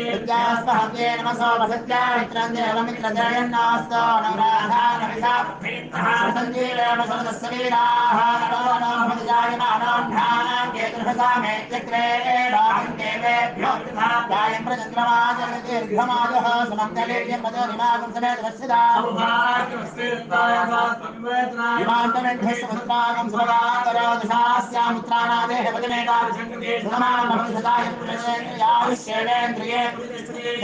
[SPEAKER 3] विद्यास्पहव्ये नमसो वसत्या मित्रं देवमित्रजयन्नास्तो नवराधानविषाः सञ्जीवेम सर्वस्वीराः नमो भजायमानां केतुर्भसामेत्यग्रे रामं देवेभ्यो गायं प्रचन्द्रमाजगदीर्घमाजः समङ्गलेयं मदोनिमागं समेत वस्यदा विमानमेध्यस्वत्रागं सुभगान्तरादशास्यामुत्रानादेह वदनेकाविशङ्कते सुमानभविषदाय पुरुषेन्द्रियाविश्येवेन्द्रिये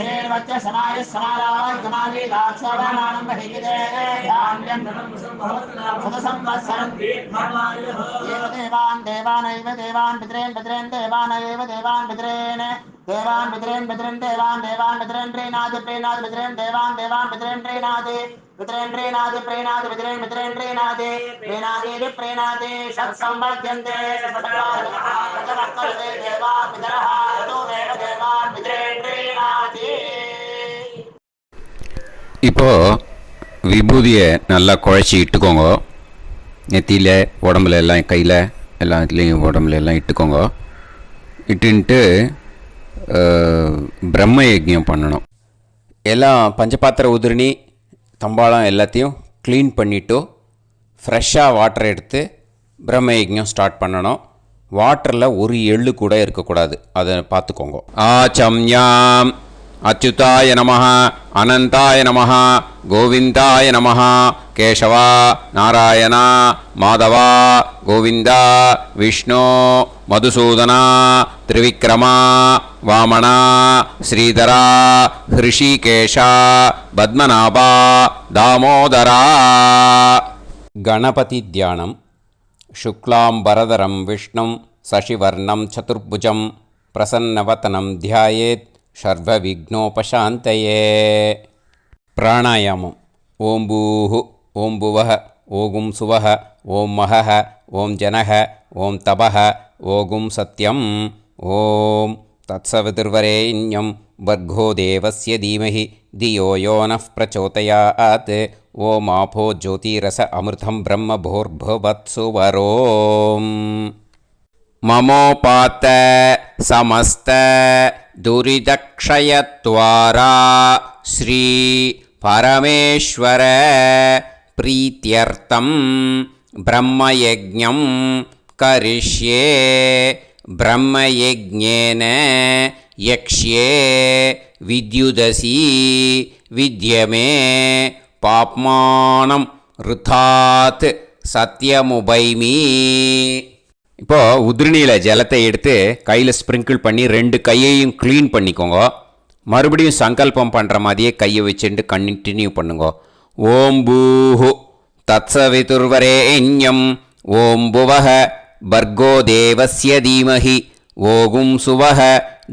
[SPEAKER 3] हेर्वच्च समायः समाराय कमाली दाक्षाभामानं बहिगिदे धान्यं सदसंवत्सरं एव देवान् पितरेन् देवानैव देवान् पितरेन् प्रीणाति पितरेन् देवान् पितरेन् प्रीणाति प्रीणाति षट्संवर्ध्यन्ते देवा पितरः देवान् पितरेन् प्रीणाति.
[SPEAKER 1] இப்போது விபூதியை நல்லா குழச்சி இட்டுக்கோங்க. நெத்தியில், உடம்புல எல்லாம், கையில் எல்லாம் இதுலேயும் உடம்புல எல்லாம் இட்டுக்கோங்க. இட்டுன்ட்டு பிரம்ம யஜ்ஞம் பண்ணணும். எல்லாம் பஞ்சபாத்திர உதிரணி தம்பாளம் எல்லாத்தையும் க்ளீன் பண்ணிவிட்டு ஃப்ரெஷ்ஷாக வாட்டர் எடுத்து பிரம்ம யஜ்ஞம் ஸ்டார்ட் பண்ணணும். வாட்டரில் ஒரு எள்ளு கூட இருக்கக்கூடாது, அதை பார்த்துக்கோங்க. ஆச்சம்யாம் அச்சுதாய நமஹ, அனந்தாய நமஹ, கோவிந்தாய நமஹ, கேசவா, நாராயணா, மாதவா, கோவிந்தா, விஷ்ணு, மதுசூதனா, திரிவிக்ரமா, வாமனா, ஸ்ரீதரா, ஹிருஷிகேஷா, பத்மநாபா, தாமோதரா. கணபதி தியானம். சுக்லாம்பரதரம் விஷ்ணும் சசிவர்ணம் சதுர்புஜம் பிரசன்னவதனம் தியாயேத் சர்வவிக்னோபசாந்தயே. பிராணாயாமம். ஓம் பூஹு, ஓம் புவஹ, ஓகும் சுவஹ, ஓம் மஹஹ, ஓம் ஜனஹ, ஓம் தபஹ, ஓகும் சத்யம். ஓம் தத்சவிதுர்வரேண்யம் வர்கோ தேவஸ்ய தீமஹி தியோ யோ நः பிரச்சோதயாத். ஓம் ஆபோ ஜோதிரச அமிர்தம் பிரம்ம போர்பவத்சு வரோம். மமோபாத்த சமஸ்த துரிதக்ஷயத்வாரா ஸ்ரீ பரமேஸ்வர பிரீத்யர்த்தம் பிரம்மயஜ்ஞம் கரிஷ்யே. பிரம்மயஜ்ஞேன யக்ஷ்யே வித்யுதசி வித்யமே பாப்மானம் ருதாத் சத்யமுபைமி. இப்போது உதிரணியில் ஜலத்தை எடுத்து கையில் ஸ்ப்ரிங்கிள் பண்ணி 2 கையையும் க்ளீன் பண்ணிக்கோங்க. மறுபடியும் சங்கல்பம் பண்ணுற மாதிரியே கையை வச்சுட்டு கண்டினியூ பண்ணுங்க. ஓம் பூஹு தத்சவிதுர்வரேண்யம் ஓம் புவஹ பர்கோ தேவஸ்ய தீமஹி ஓகும் சுவஹ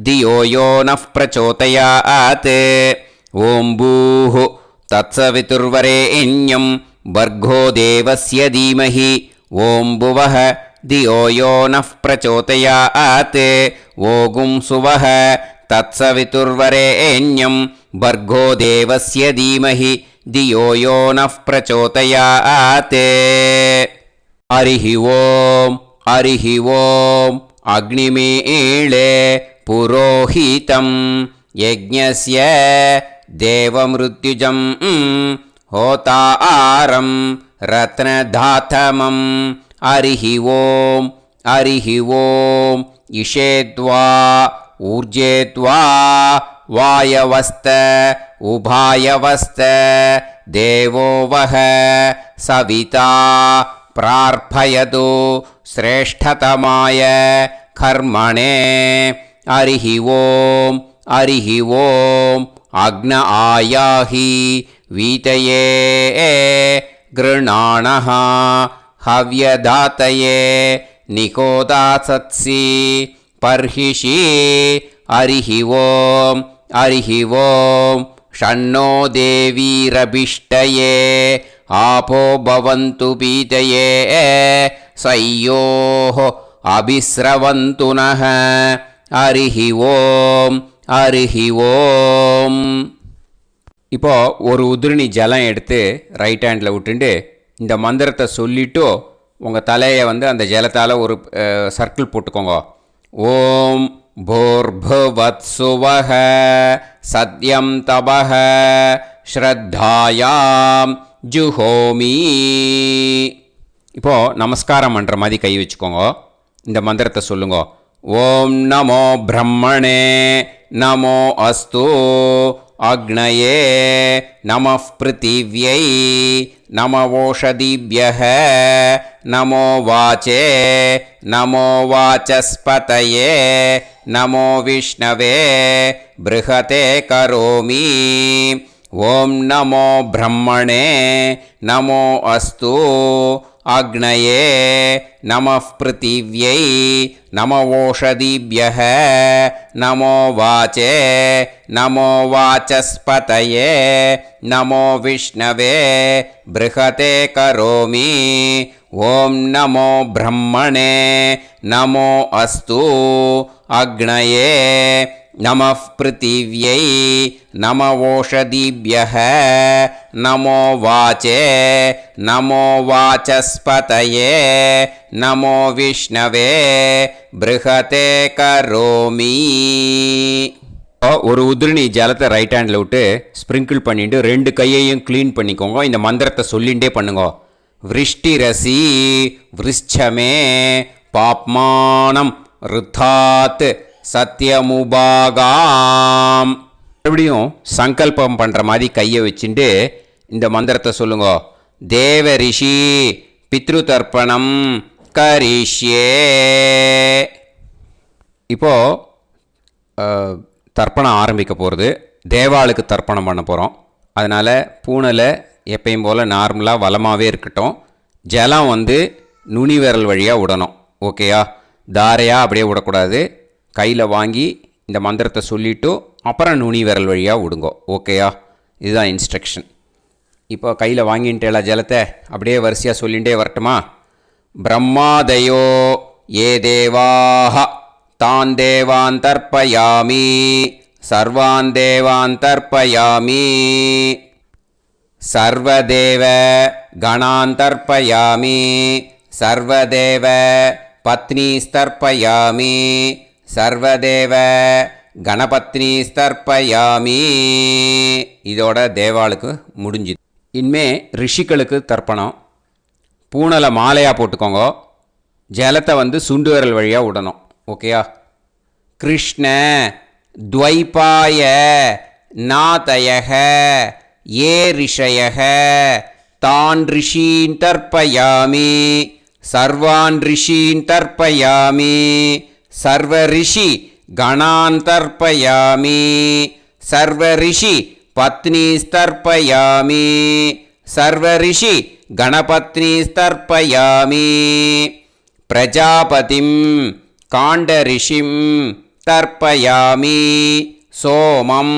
[SPEAKER 1] தியோ யோ நः பிரச்சோதயாத். ஓம் பூஹு தத்சவிதுர்வரேண்யம் பர்கோ தேவஸ்ய தீமஹி ஓம் புவஹ தியோ யோ நः பிரச்சோதயாத். ஓகும் சுவஹ தத்சவிதுர்வரேண்யம் பர்கோ தேவஸ்ய தீமஹி தியோ யோ நः பிரச்சோதயாத். ஹரிஹி ஓம் ஹரிஹி ஓம். அக்னிமீளே புரோஹிதம் யஜ்ஞஸ்ய தேவமிருத்யுஜம் होतारं रत्नधातमं हरिः ॐ इषेद्वा ऊर्जेद्वा वायवस्त उभायवस्त देवो वः सविता प्रार्थयतु श्रेष्ठतमाय कर्मणे हरिः ॐ अग्न आयाहि वीतये गृणाणः हव्यदातये निकोदासत्सि पर्हिषि हरिः ॐ षण्णो देवीरभिष्टये आपो भवन्तु पीतये सय्योः अभिस्रवन्तु नः हरिः ॐ இப்போ ஒரு உதிரணி ஜலம் எடுத்து ரைட் ஹேண்டில் விட்டுண்டு இந்த மந்திரத்தை சொல்லிவிட்டு உங்கள் தலையை வந்து அந்த ஜலத்தால் ஒரு சர்க்கிள் போட்டுக்கோங்க. ஓம் भूर्भुवत्सुवः सत्यं तपः ஸ்ரத்தாயாம் ஜுஹோமி. இப்போது நமஸ்காரம் பண்ணுற மாதிரி கை வச்சுக்கோங்க. இந்த மந்திரத்தை சொல்லுங்க. ஓம் நமோ பிரம்மணே நமோ அஸ்து அக்னயே நமः பிருத்திவ்யை நமவோஷதிभ्यः நமோ வாச்சே நமோ வாசஸ்பதயே நமோ விஷ்ணவே ப்ருஹதே கரோமி. ஓம் நமோ பிரம்மணே நமோ அஸ்து அக்னயே நமः பிருத்திவ்யை நமவோஷதிभ्यः நமோ வாச்சே நமோ வாசஸ்பதயே நமோ விஷ்ணவே ப்ருஹதே கரோமி. ஓம் நமோ பிரம்மணே நமோ அஸ்து அக்னயே நமः பிருத்திவ்யை நமவோஷதிभ्यः நமோ வாச்சே நமோ வாசஸ்பதயே நமோ விஷ்ணவே ப்ருஹதே கரோமி. ஒரு உதிரணி ஜலத்தை ரைட் ஹேண்டில் விட்டு ஸ்ப்ரிங்கிள் பண்ணிட்டு ரெண்டு கையையும் க்ளீன் பண்ணிக்கோங்க. இந்த மந்திரத்தை சொல்லிகிட்டே பண்ணுங்க. விருஷ்டிரசி விருஷ்சமே பாப்மானம் ருத்தாத் சத்யமுபாகாம். மறுபடியும் சங்கல்பம் பண்ணுற மாதிரி கையை வச்சுட்டு இந்த மந்திரத்தை சொல்லுங்க. தேவ ரிஷி பித்ரு தர்ப்பணம் கரிஷ்யே. இப்போது தர்ப்பணம் ஆரம்பிக்க போகிறது. தேவாளுக்கு தர்ப்பணம் பண்ண போகிறோம். அதனால் பூனலை எப்பயும் போல் நார்மலாக வளமாகவே இருக்கட்டும். ஜலம் வந்து நுனி விரல் வழியாக விடணும். ஓகேயா? தாரையாக அப்படியே விடக்கூடாது. கையில் வாங்கி இந்த மந்திரத்தை சொல்லிவிட்டு அப்புறம் நுனி விரல் வழியாக விடுங்கோ. ஓகேயா? இதுதான் இன்ஸ்ட்ரக்ஷன். இப்போ கையில் வாங்கின்ட்டேல ஜலத்தை அப்படியே வரிசையாக சொல்லிகிட்டே வரட்டுமா? பிரம்மாதயோ ஏ தேவாஹ தான் தேவான் தர்ப்பயாமி சர்வான் தேவான் தர்ப்பயாமி சர்வதேவ கணான் தர்ப்பயாமி சர்வதேவ பத்னீஸ்தர்ப்பயாமி சர்வதேவ கணபத்னி ஸ்தர்ப்பயாமி. இதோட தேவாளுக்கு முடிஞ்சுது. இனிமே ரிஷிகளுக்கு தர்ப்பணம். பூனலை மாலையாக போட்டுக்கோங்க. ஜலத்தை வந்து சுண்டு விரல் வழியாக விடணும். ஓகேயா? கிருஷ்ண துவைபாய நாதயக ஏ ரிஷயக தான் ரிஷீன் தர்ப்பயாமி சர்வான் ரிஷீன் தர்ப்பயாமி சர்வ ரிஷி கணான் தர்ப்பயாமி சர்வ ரிஷி பத்னீஸ்தர்ப்பயாமி சர்வ ரிஷி கணபத்னீஸ்தர்ப்பயாமி பிரஜாபதிம் காண்டரிஷிம் தர்ப்பயாமி சோமம்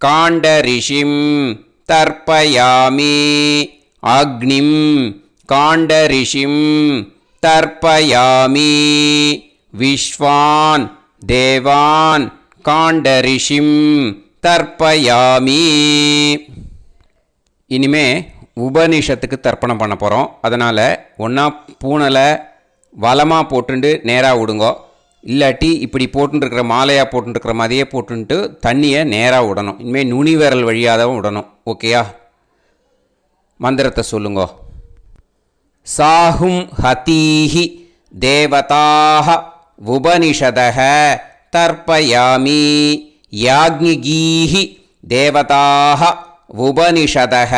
[SPEAKER 1] காண்டரிஷிம் தர்ப்பயாமி அக்னிம் காண்டரிஷிம் தர்ப்பயாமி விஸ்வான் தேவான் காண்டரிஷிம் தர்ப்பயாமி. இனிமே உபனிஷத்துக்கு தர்ப்பணம் பண்ண போகிறோம். அதனால் ஒன்றா பூனலை வலமாக போட்டுண்டு நேராக விடுங்கோ. இல்லாட்டி இப்படி போட்டுருக்கிற மாலையாக போட்டுருக்கிற மாதிரியே போட்டுன்ட்டு தண்ணியை நேராக விடணும். இனிமேல் நுனி விரல் வழியாக தான் விடணும். ஓகேயா? மந்திரத்தை சொல்லுங்க. சாஹும் ஹதீஹி தேவதாக உபனிஷதஹ தர்ப்பயாமி. யாக்ஞிகீஹி தேவதாக உபனிஷதஹ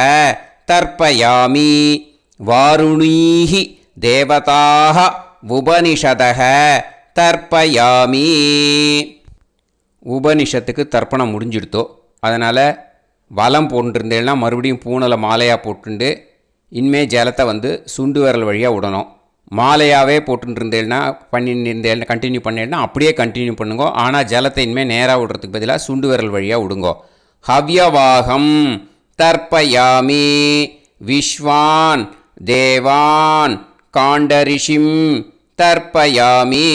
[SPEAKER 1] தர்ப்பயாமி. வாருணீஹி தேவதாக உபனிஷதஹ தர்ப்பயாமி. உபனிஷத்துக்கு தர்ப்பணம் முடிஞ்சிடுத்தோ, அதனால் வலம் போட்டுருந்தேன்னா மறுபடியும் பூனலை மாலையாக போட்டுண்டு இனிமே ஜலத்தை வந்து சுண்டு விரல் வழியாக விடணும். மாலையாகவே போட்டுருந்தேன்னா பண்ணியிருந்தேன் கண்டினியூ பண்ணேன்னா அப்படியே கண்டினியூ பண்ணுங்க. ஆனால் ஜலத்தை இனிமேல் நேராக விடுறதுக்கு பதிலாக சுண்டு விரல் வழியாக விடுங்கோ. ஹவ்யவாகம் தர்ப்பயாமி. விஸ்வான் தேவான் காண்டரிஷிம் தர்ப்பயாமி.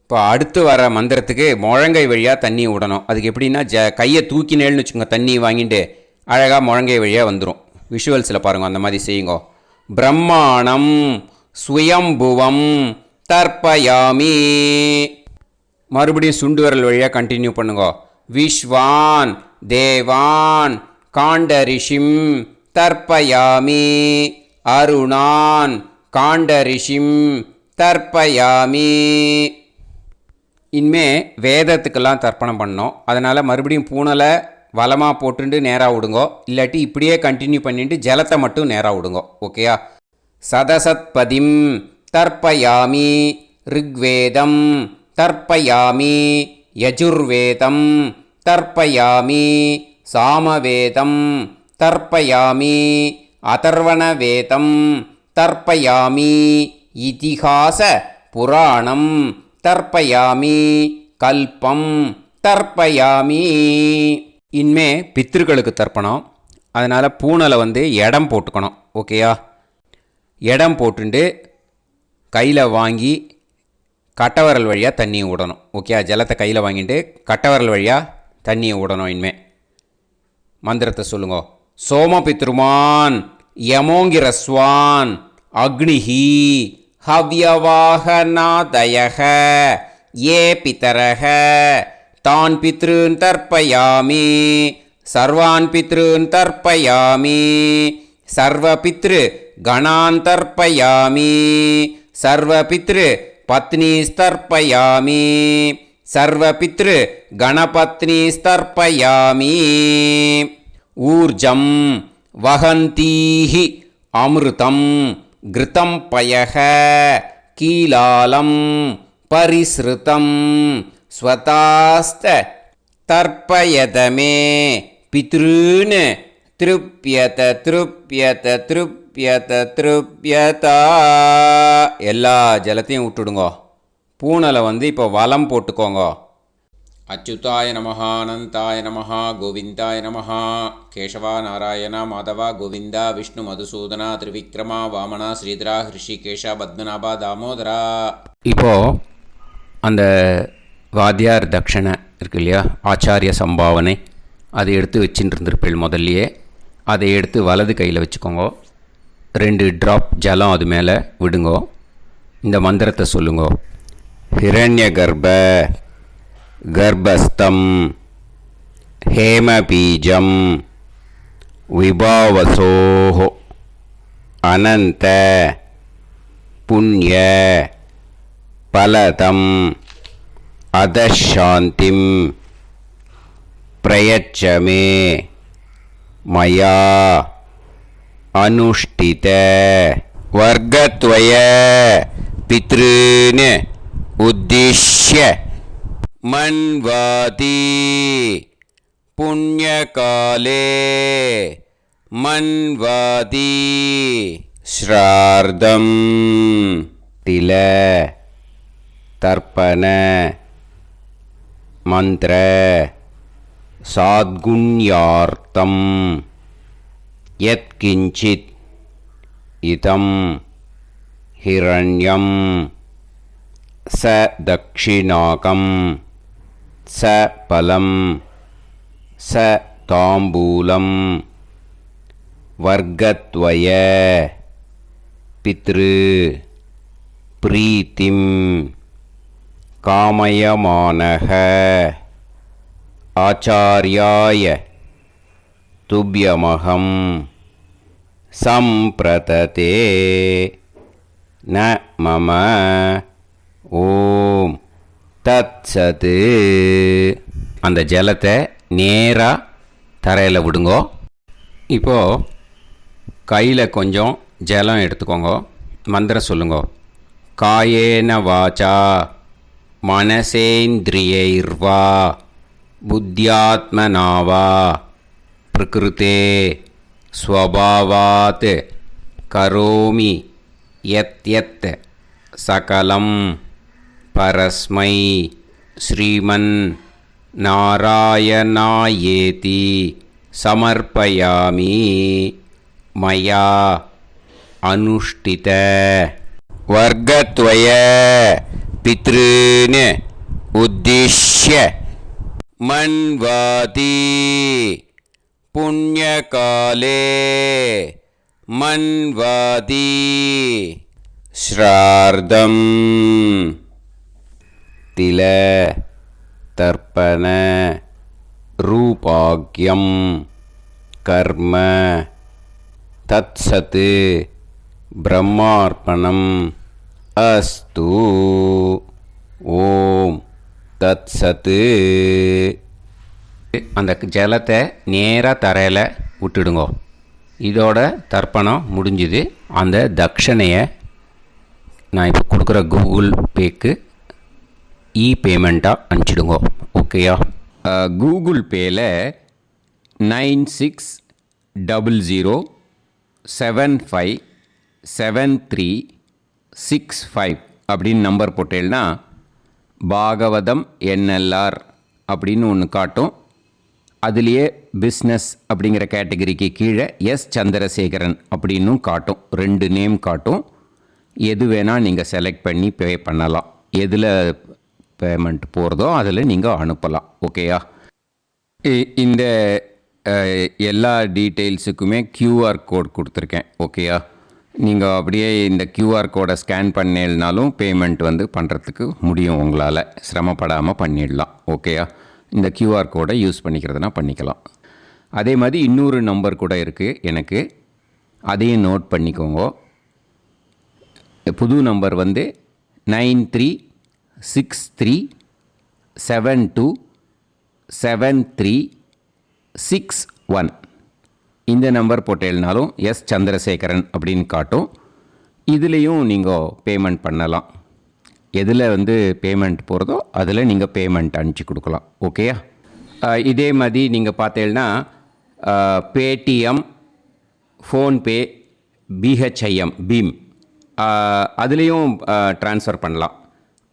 [SPEAKER 1] இப்போ அடுத்து வர மந்திரத்துக்கு முழங்கை வழியாக தண்ணி விடணும். அதுக்கு எப்படின்னா கையை தூக்கினேன்னு வச்சுக்கோங்க, தண்ணி வாங்கிட்டு அழகாக முழங்கை வழியாக வந்துடும். விஷுவல்ஸில் பாருங்கள், அந்த மாதிரி செய்யுங்க. பிரம்மாணம் ஸ்வயம்புவம் தர்ப்பயாமி. மறுபடியும் சுண்டு விரல் வழியாக கண்டினியூ பண்ணுங்க. விஸ்வான் தேவான் காண்டரிஷிம் தர்ப்பயாமி. அருணான் காண்டரிஷிம் தர்ப்பயாமி. இனிமே வேதத்துக்கெல்லாம் தர்ப்பணம் பண்ணோம். அதனால் மறுபடியும் பூனலை வலமாக போட்டுட்டு நேராக விடுங்கோ. இல்லாட்டி இப்படியே கண்டினியூ பண்ணிட்டு ஜலத்தை மட்டும் நேராக விடுங்கோ. ஓகேயா? சதசத்பதிம் தர்ப்பயாமி. ரிக்வேதம் தர்ப்பயாமி. யஜுர்வேதம் தர்ப்பயாமி. சாமவேதம் தர்ப்பயாமி. அதர்வணவேதம் தர்ப்பயாமி. இதிஹாச புராணம் தர்ப்பயாமி. கல்பம் தர்ப்பயாமி. இனிமே பித்ருக்களுக்கு தர்ப்பணம். அதனால் பூனலை வந்து இடம் போட்டுக்கணும். ஓகேயா? இடம் போட்டுண்டு கையில் வாங்கி கட்டவரல் வழியாக தண்ணியை விடணும். ஓகே? ஜலத்தை கையில் வாங்கிட்டு கட்டவரல் வழியாக தண்ணியை விடணும். இனிமே மந்திரத்தை சொல்லுங்க. சோமபித்ருமான் யமோங்கிரஸ்வான் அக்னிஹி ஹவ்யவாகநாதயக ஏ பிதரக தான் பித்ருன் தர்ப்பயாமி. சர்வான் பித்ருன் தர்ப்பயாமி. சர்வபித்ரு கணான் தர்ப்பயாமி. சர்வபித்ரு பத்னிஸ்தர்ப்பயாமி. சர்வபித்ரு கணபத்னிஸ்தர்ப்பயாமி. ஊர்ஜம் வஹந்தீஹி அமிர்தம் கிருதம் பயக கீலாலம் பரிஸ்ருதம் ஸ்வதாஸ்த தர்ப்பயதமே பித்ருன் திருப்யத திருப்யத திருப்யத திருப்யதா. எல்லா ஜலத்தையும் விட்டுடுங்கோ. பூனலை வந்து இப்போ வலம் போட்டுக்கோங்க. அச்சுதாய நமஹா அனந்தாய நமஹா கோவிந்தாய நமஹா. கேசவா நாராயணா மாதவா கோவிந்தா விஷ்ணு மதுசூதனா திரிவிக்ரமா வாமனா ஸ்ரீதரா ஹிருஷிகேஷா பத்மநாபா தாமோதரா. இப்போது அந்த வாத்தியார் தட்சணை இருக்கு இல்லையா, ஆச்சாரிய சம்பாவனை, அதை எடுத்து வச்சுட்டு இருந்திருப்பேள் முதல்லையே. அதை எடுத்து வலது கையில் வச்சுக்கோங்க. 2 ட்ராப் ஜலம் அது மேலே விடுங்கோ. இந்த மந்திரத்தை சொல்லுங்கோ. ஹிரண்ய கர்ப்ப கர்ப்பஸ்தம் ஹேமபீஜம் விபாவசோஹ அனந்த புண்ணிய பலதம் அதசாந்திம் பிரயச்சமே மயா அனுஷ்டித வர்க்கத்வய பித்ருன் உத்திஷ்ய மன்வாதி புண்ணியகாலே மன்வாதி ஸ்ரார்தம் தில தர்ப்பண மந்திர சாத்குண்யார்த்தம் யத்கிஞ்சித் இதம் ஹிரண்யம் ச தக்ஷிணாகம் ச பலம் ச தாம்பூலம் வர்க்கத்வய பித்ரு பிரீத்திம் காமயமானஹ ஆச்சார்யாய துப்யமகம் சம்பிரததே ந மம ஓம் தத்சத். அந்த ஜலத்தை நேராக தரையில் விடுங்கோ. இப்போது கையில் கொஞ்சம் ஜலம் எடுத்துக்கோங்க. மந்திரம் சொல்லுங்க. காயேன வாச்சா மனசேந்திரியைர்வா புத்தியாத்மனாவா பிரகிருதே ஸ்வபாவாத் கரோமி யத் யத் சகலம் பரஸ்மை ஸ்ரீமன் நாராயணாயேதி சமர்ப்பயாமி மயா அனுஷ்டித வர்க்கத்வய பித்ருன் உத்திஷ்ய மன்வாதி புண்ணியகாலே மன்வாதி ஸ்ரார்தம் தில தர்ப்பண ரூபாக்யம் கர்ம தத்சத் பிரம்மார்ப்பணம் அஸ்து. ஓம் தத்சத். அந்த ஜலத்தை நேராக தரையில் விட்டுடுங்கோ. இதோட தர்ப்பணம் முடிஞ்சுது. அந்த தட்சணையை நான் இப்போ கொடுக்குற கூகுள் பேக்கு பேமெண்ட்டாக அனுப்பிச்சிடுங்கோ. ஓகேயா? கூகுள் பேயில் 9600757365 அப்படின்னு நம்பர் போட்டேன்னா பாகவதம் NLR அப்படின்னு ஒன்று காட்டும். அதுலேயே பிஸ்னஸ் அப்படிங்கிற கேட்டகரிக்கு கீழே சந்திரசேகரன் அப்படின்னும் காட்டும். 2 நேம் காட்டும். எது வேணால் நீங்கள் செலக்ட் பண்ணி பே பண்ணலாம். எதில் பேமெண்ட் போகிறதோ அதில் நீங்கள் அனுப்பலாம். ஓகேயா? இந்த எல்லா டீட்டெயில்ஸுக்குமே QR கோட் கொடுத்துருக்கேன். ஓகேயா? நீங்கள் அப்படியே இந்த QR கோடை ஸ்கேன் பண்ணேனாலும் பேமெண்ட் பண்ணுறதுக்கு முடியும். உங்களால் சிரமப்படாமல் பண்ணிடலாம். ஓகேயா? இந்த QR கோடை யூஸ் பண்ணிக்கிறதுனா பண்ணிக்கலாம். அதே மாதிரி இன்னொரு நம்பர் கூட இருக்குது எனக்கு. அதையும் நோட் பண்ணிக்கோங்க. புது நம்பர் 9363727361. இந்த நம்பர் போட்டேனாலும் சந்திரசேகரன் அப்படின்னு காட்டும். இதுலேயும் நீங்கள் பேமெண்ட் பண்ணலாம். எதில் பேமெண்ட் போகிறதோ அதில் நீங்கள் பேமெண்ட் அனுப்பிச்சி கொடுக்கலாம். ஓகேயா? இதே மாதிரி நீங்கள் பார்த்தேன்னா பேடிஎம், ஃபோன்பே, BHIM பீம் அதுலேயும் ட்ரான்ஸ்ஃபர் பண்ணலாம்.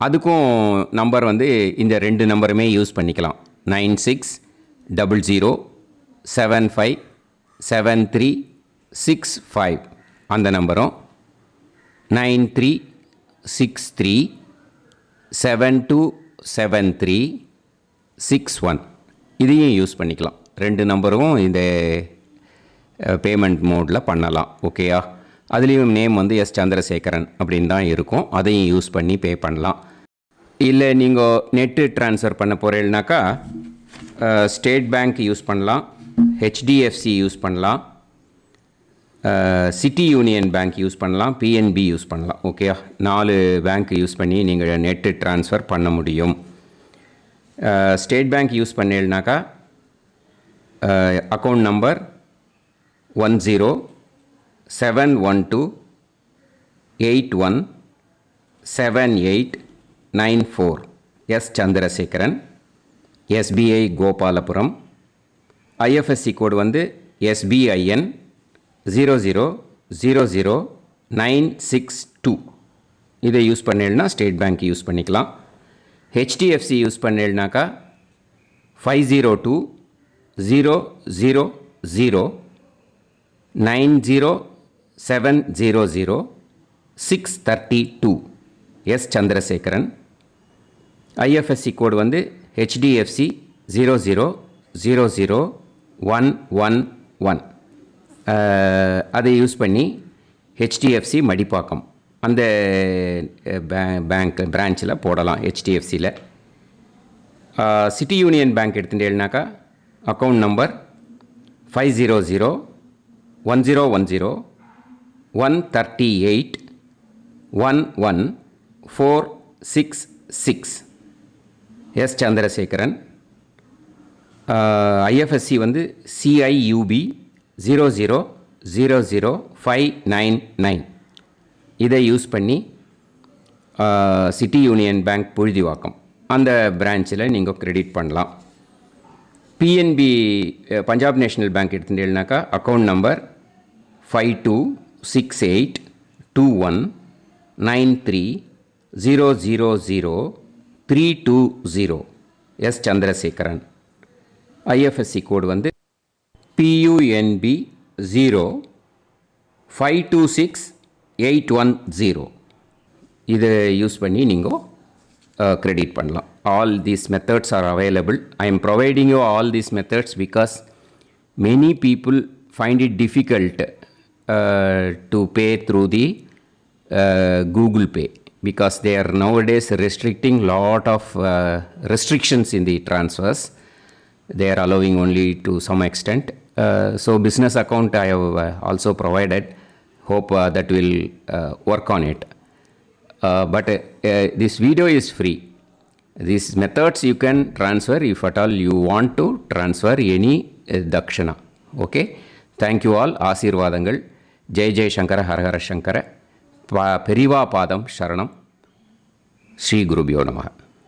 [SPEAKER 1] அதுக்கும் நம்பர் இந்த 2 நம்பருமே யூஸ் பண்ணிக்கலாம். 9600757365 அந்த நம்பரும் 9363727361 இதையும் யூஸ் பண்ணிக்கலாம். 2 நம்பரும் இந்த பேமெண்ட் மோடில் பண்ணலாம். ஓகேயா? அதுலேயும் நேம் சந்திரசேகரன் அப்படின்னு தான் இருக்கும். அதையும் யூஸ் பண்ணி பே பண்ணலாம். இல்லை நீங்கள் நெட்டு ட்ரான்ஸ்ஃபர் பண்ண போகிறீங்கனாக்கா ஸ்டேட் பேங்க் யூஸ் பண்ணலாம், HDFC யூஸ் பண்ணலாம், சிட்டி யூனியன் பேங்க் யூஸ் பண்ணலாம், PNB யூஸ் பண்ணலாம். ஓகேயா? 4 பேங்க் யூஸ் பண்ணி நீங்கள் நெட்டு ட்ரான்ஸ்ஃபர் பண்ண முடியும். ஸ்டேட் பேங்க் யூஸ் பண்ணீங்கனாக்கா account number 1071281789 Chandrasekaran, SBI Gopalapuram. IFSC code SBIN 0000962. இதை யூஸ் பண்ணீங்கன்னா ஸ்டேட் பேங்க் யூஸ் பண்ணிக்கலாம். HDFC யூஸ் பண்ணீங்கனாக்கா 5020090700 சந்திரசேகரன். IFSC code HDFC 0000111. அதை யூஸ் பண்ணி HDFC மடிப்பாக்கம் அந்த பேங்க் பிரான்ச்சில் போடலாம். HDFCயில் சிட்டி யூனியன் பேங்க் எடுத்துட்டேன்னாக்கா account number 1010 138 11466. S Chandrasekaran. IFSC வந்து CIUB 0000599. இதை யூஸ் பண்ணி சிட்டி யூனியன் பேங்க் புழுதிவாக்கம் அந்த பிரான்ச்சில் நீங்கள் கிரெடிட் பண்ணலாம். PNB பஞ்சாப் நேஷ்னல் பேங்க் எடுத்துட்டீங்கன்னாக்கா account number 52682193000320. S Chandrasekaran. IFSC code வந்து PUNB 0526810. இதை யூஸ் பண்ணி நீங்கள் கிரெடிட் பண்ணலாம். All these methods are available. I am providing you all these methods because many people find it difficult to pay through the Google Pay because they are nowadays restricting lot of restrictions in the transfers. They are allowing only to some extent. So business account I have also provided. Hope that will work on it. But this video is free. These methods you can transfer if at all you want to transfer any dakshana. Okay. Thank you all. ஆசீர்வாதங்கள். ஜெய் ஜெய் சங்கர ஹரஹர சங்கர. பெரிவா பாதம் சரணம். ஸ்ரீ குருபியோ நமஹ.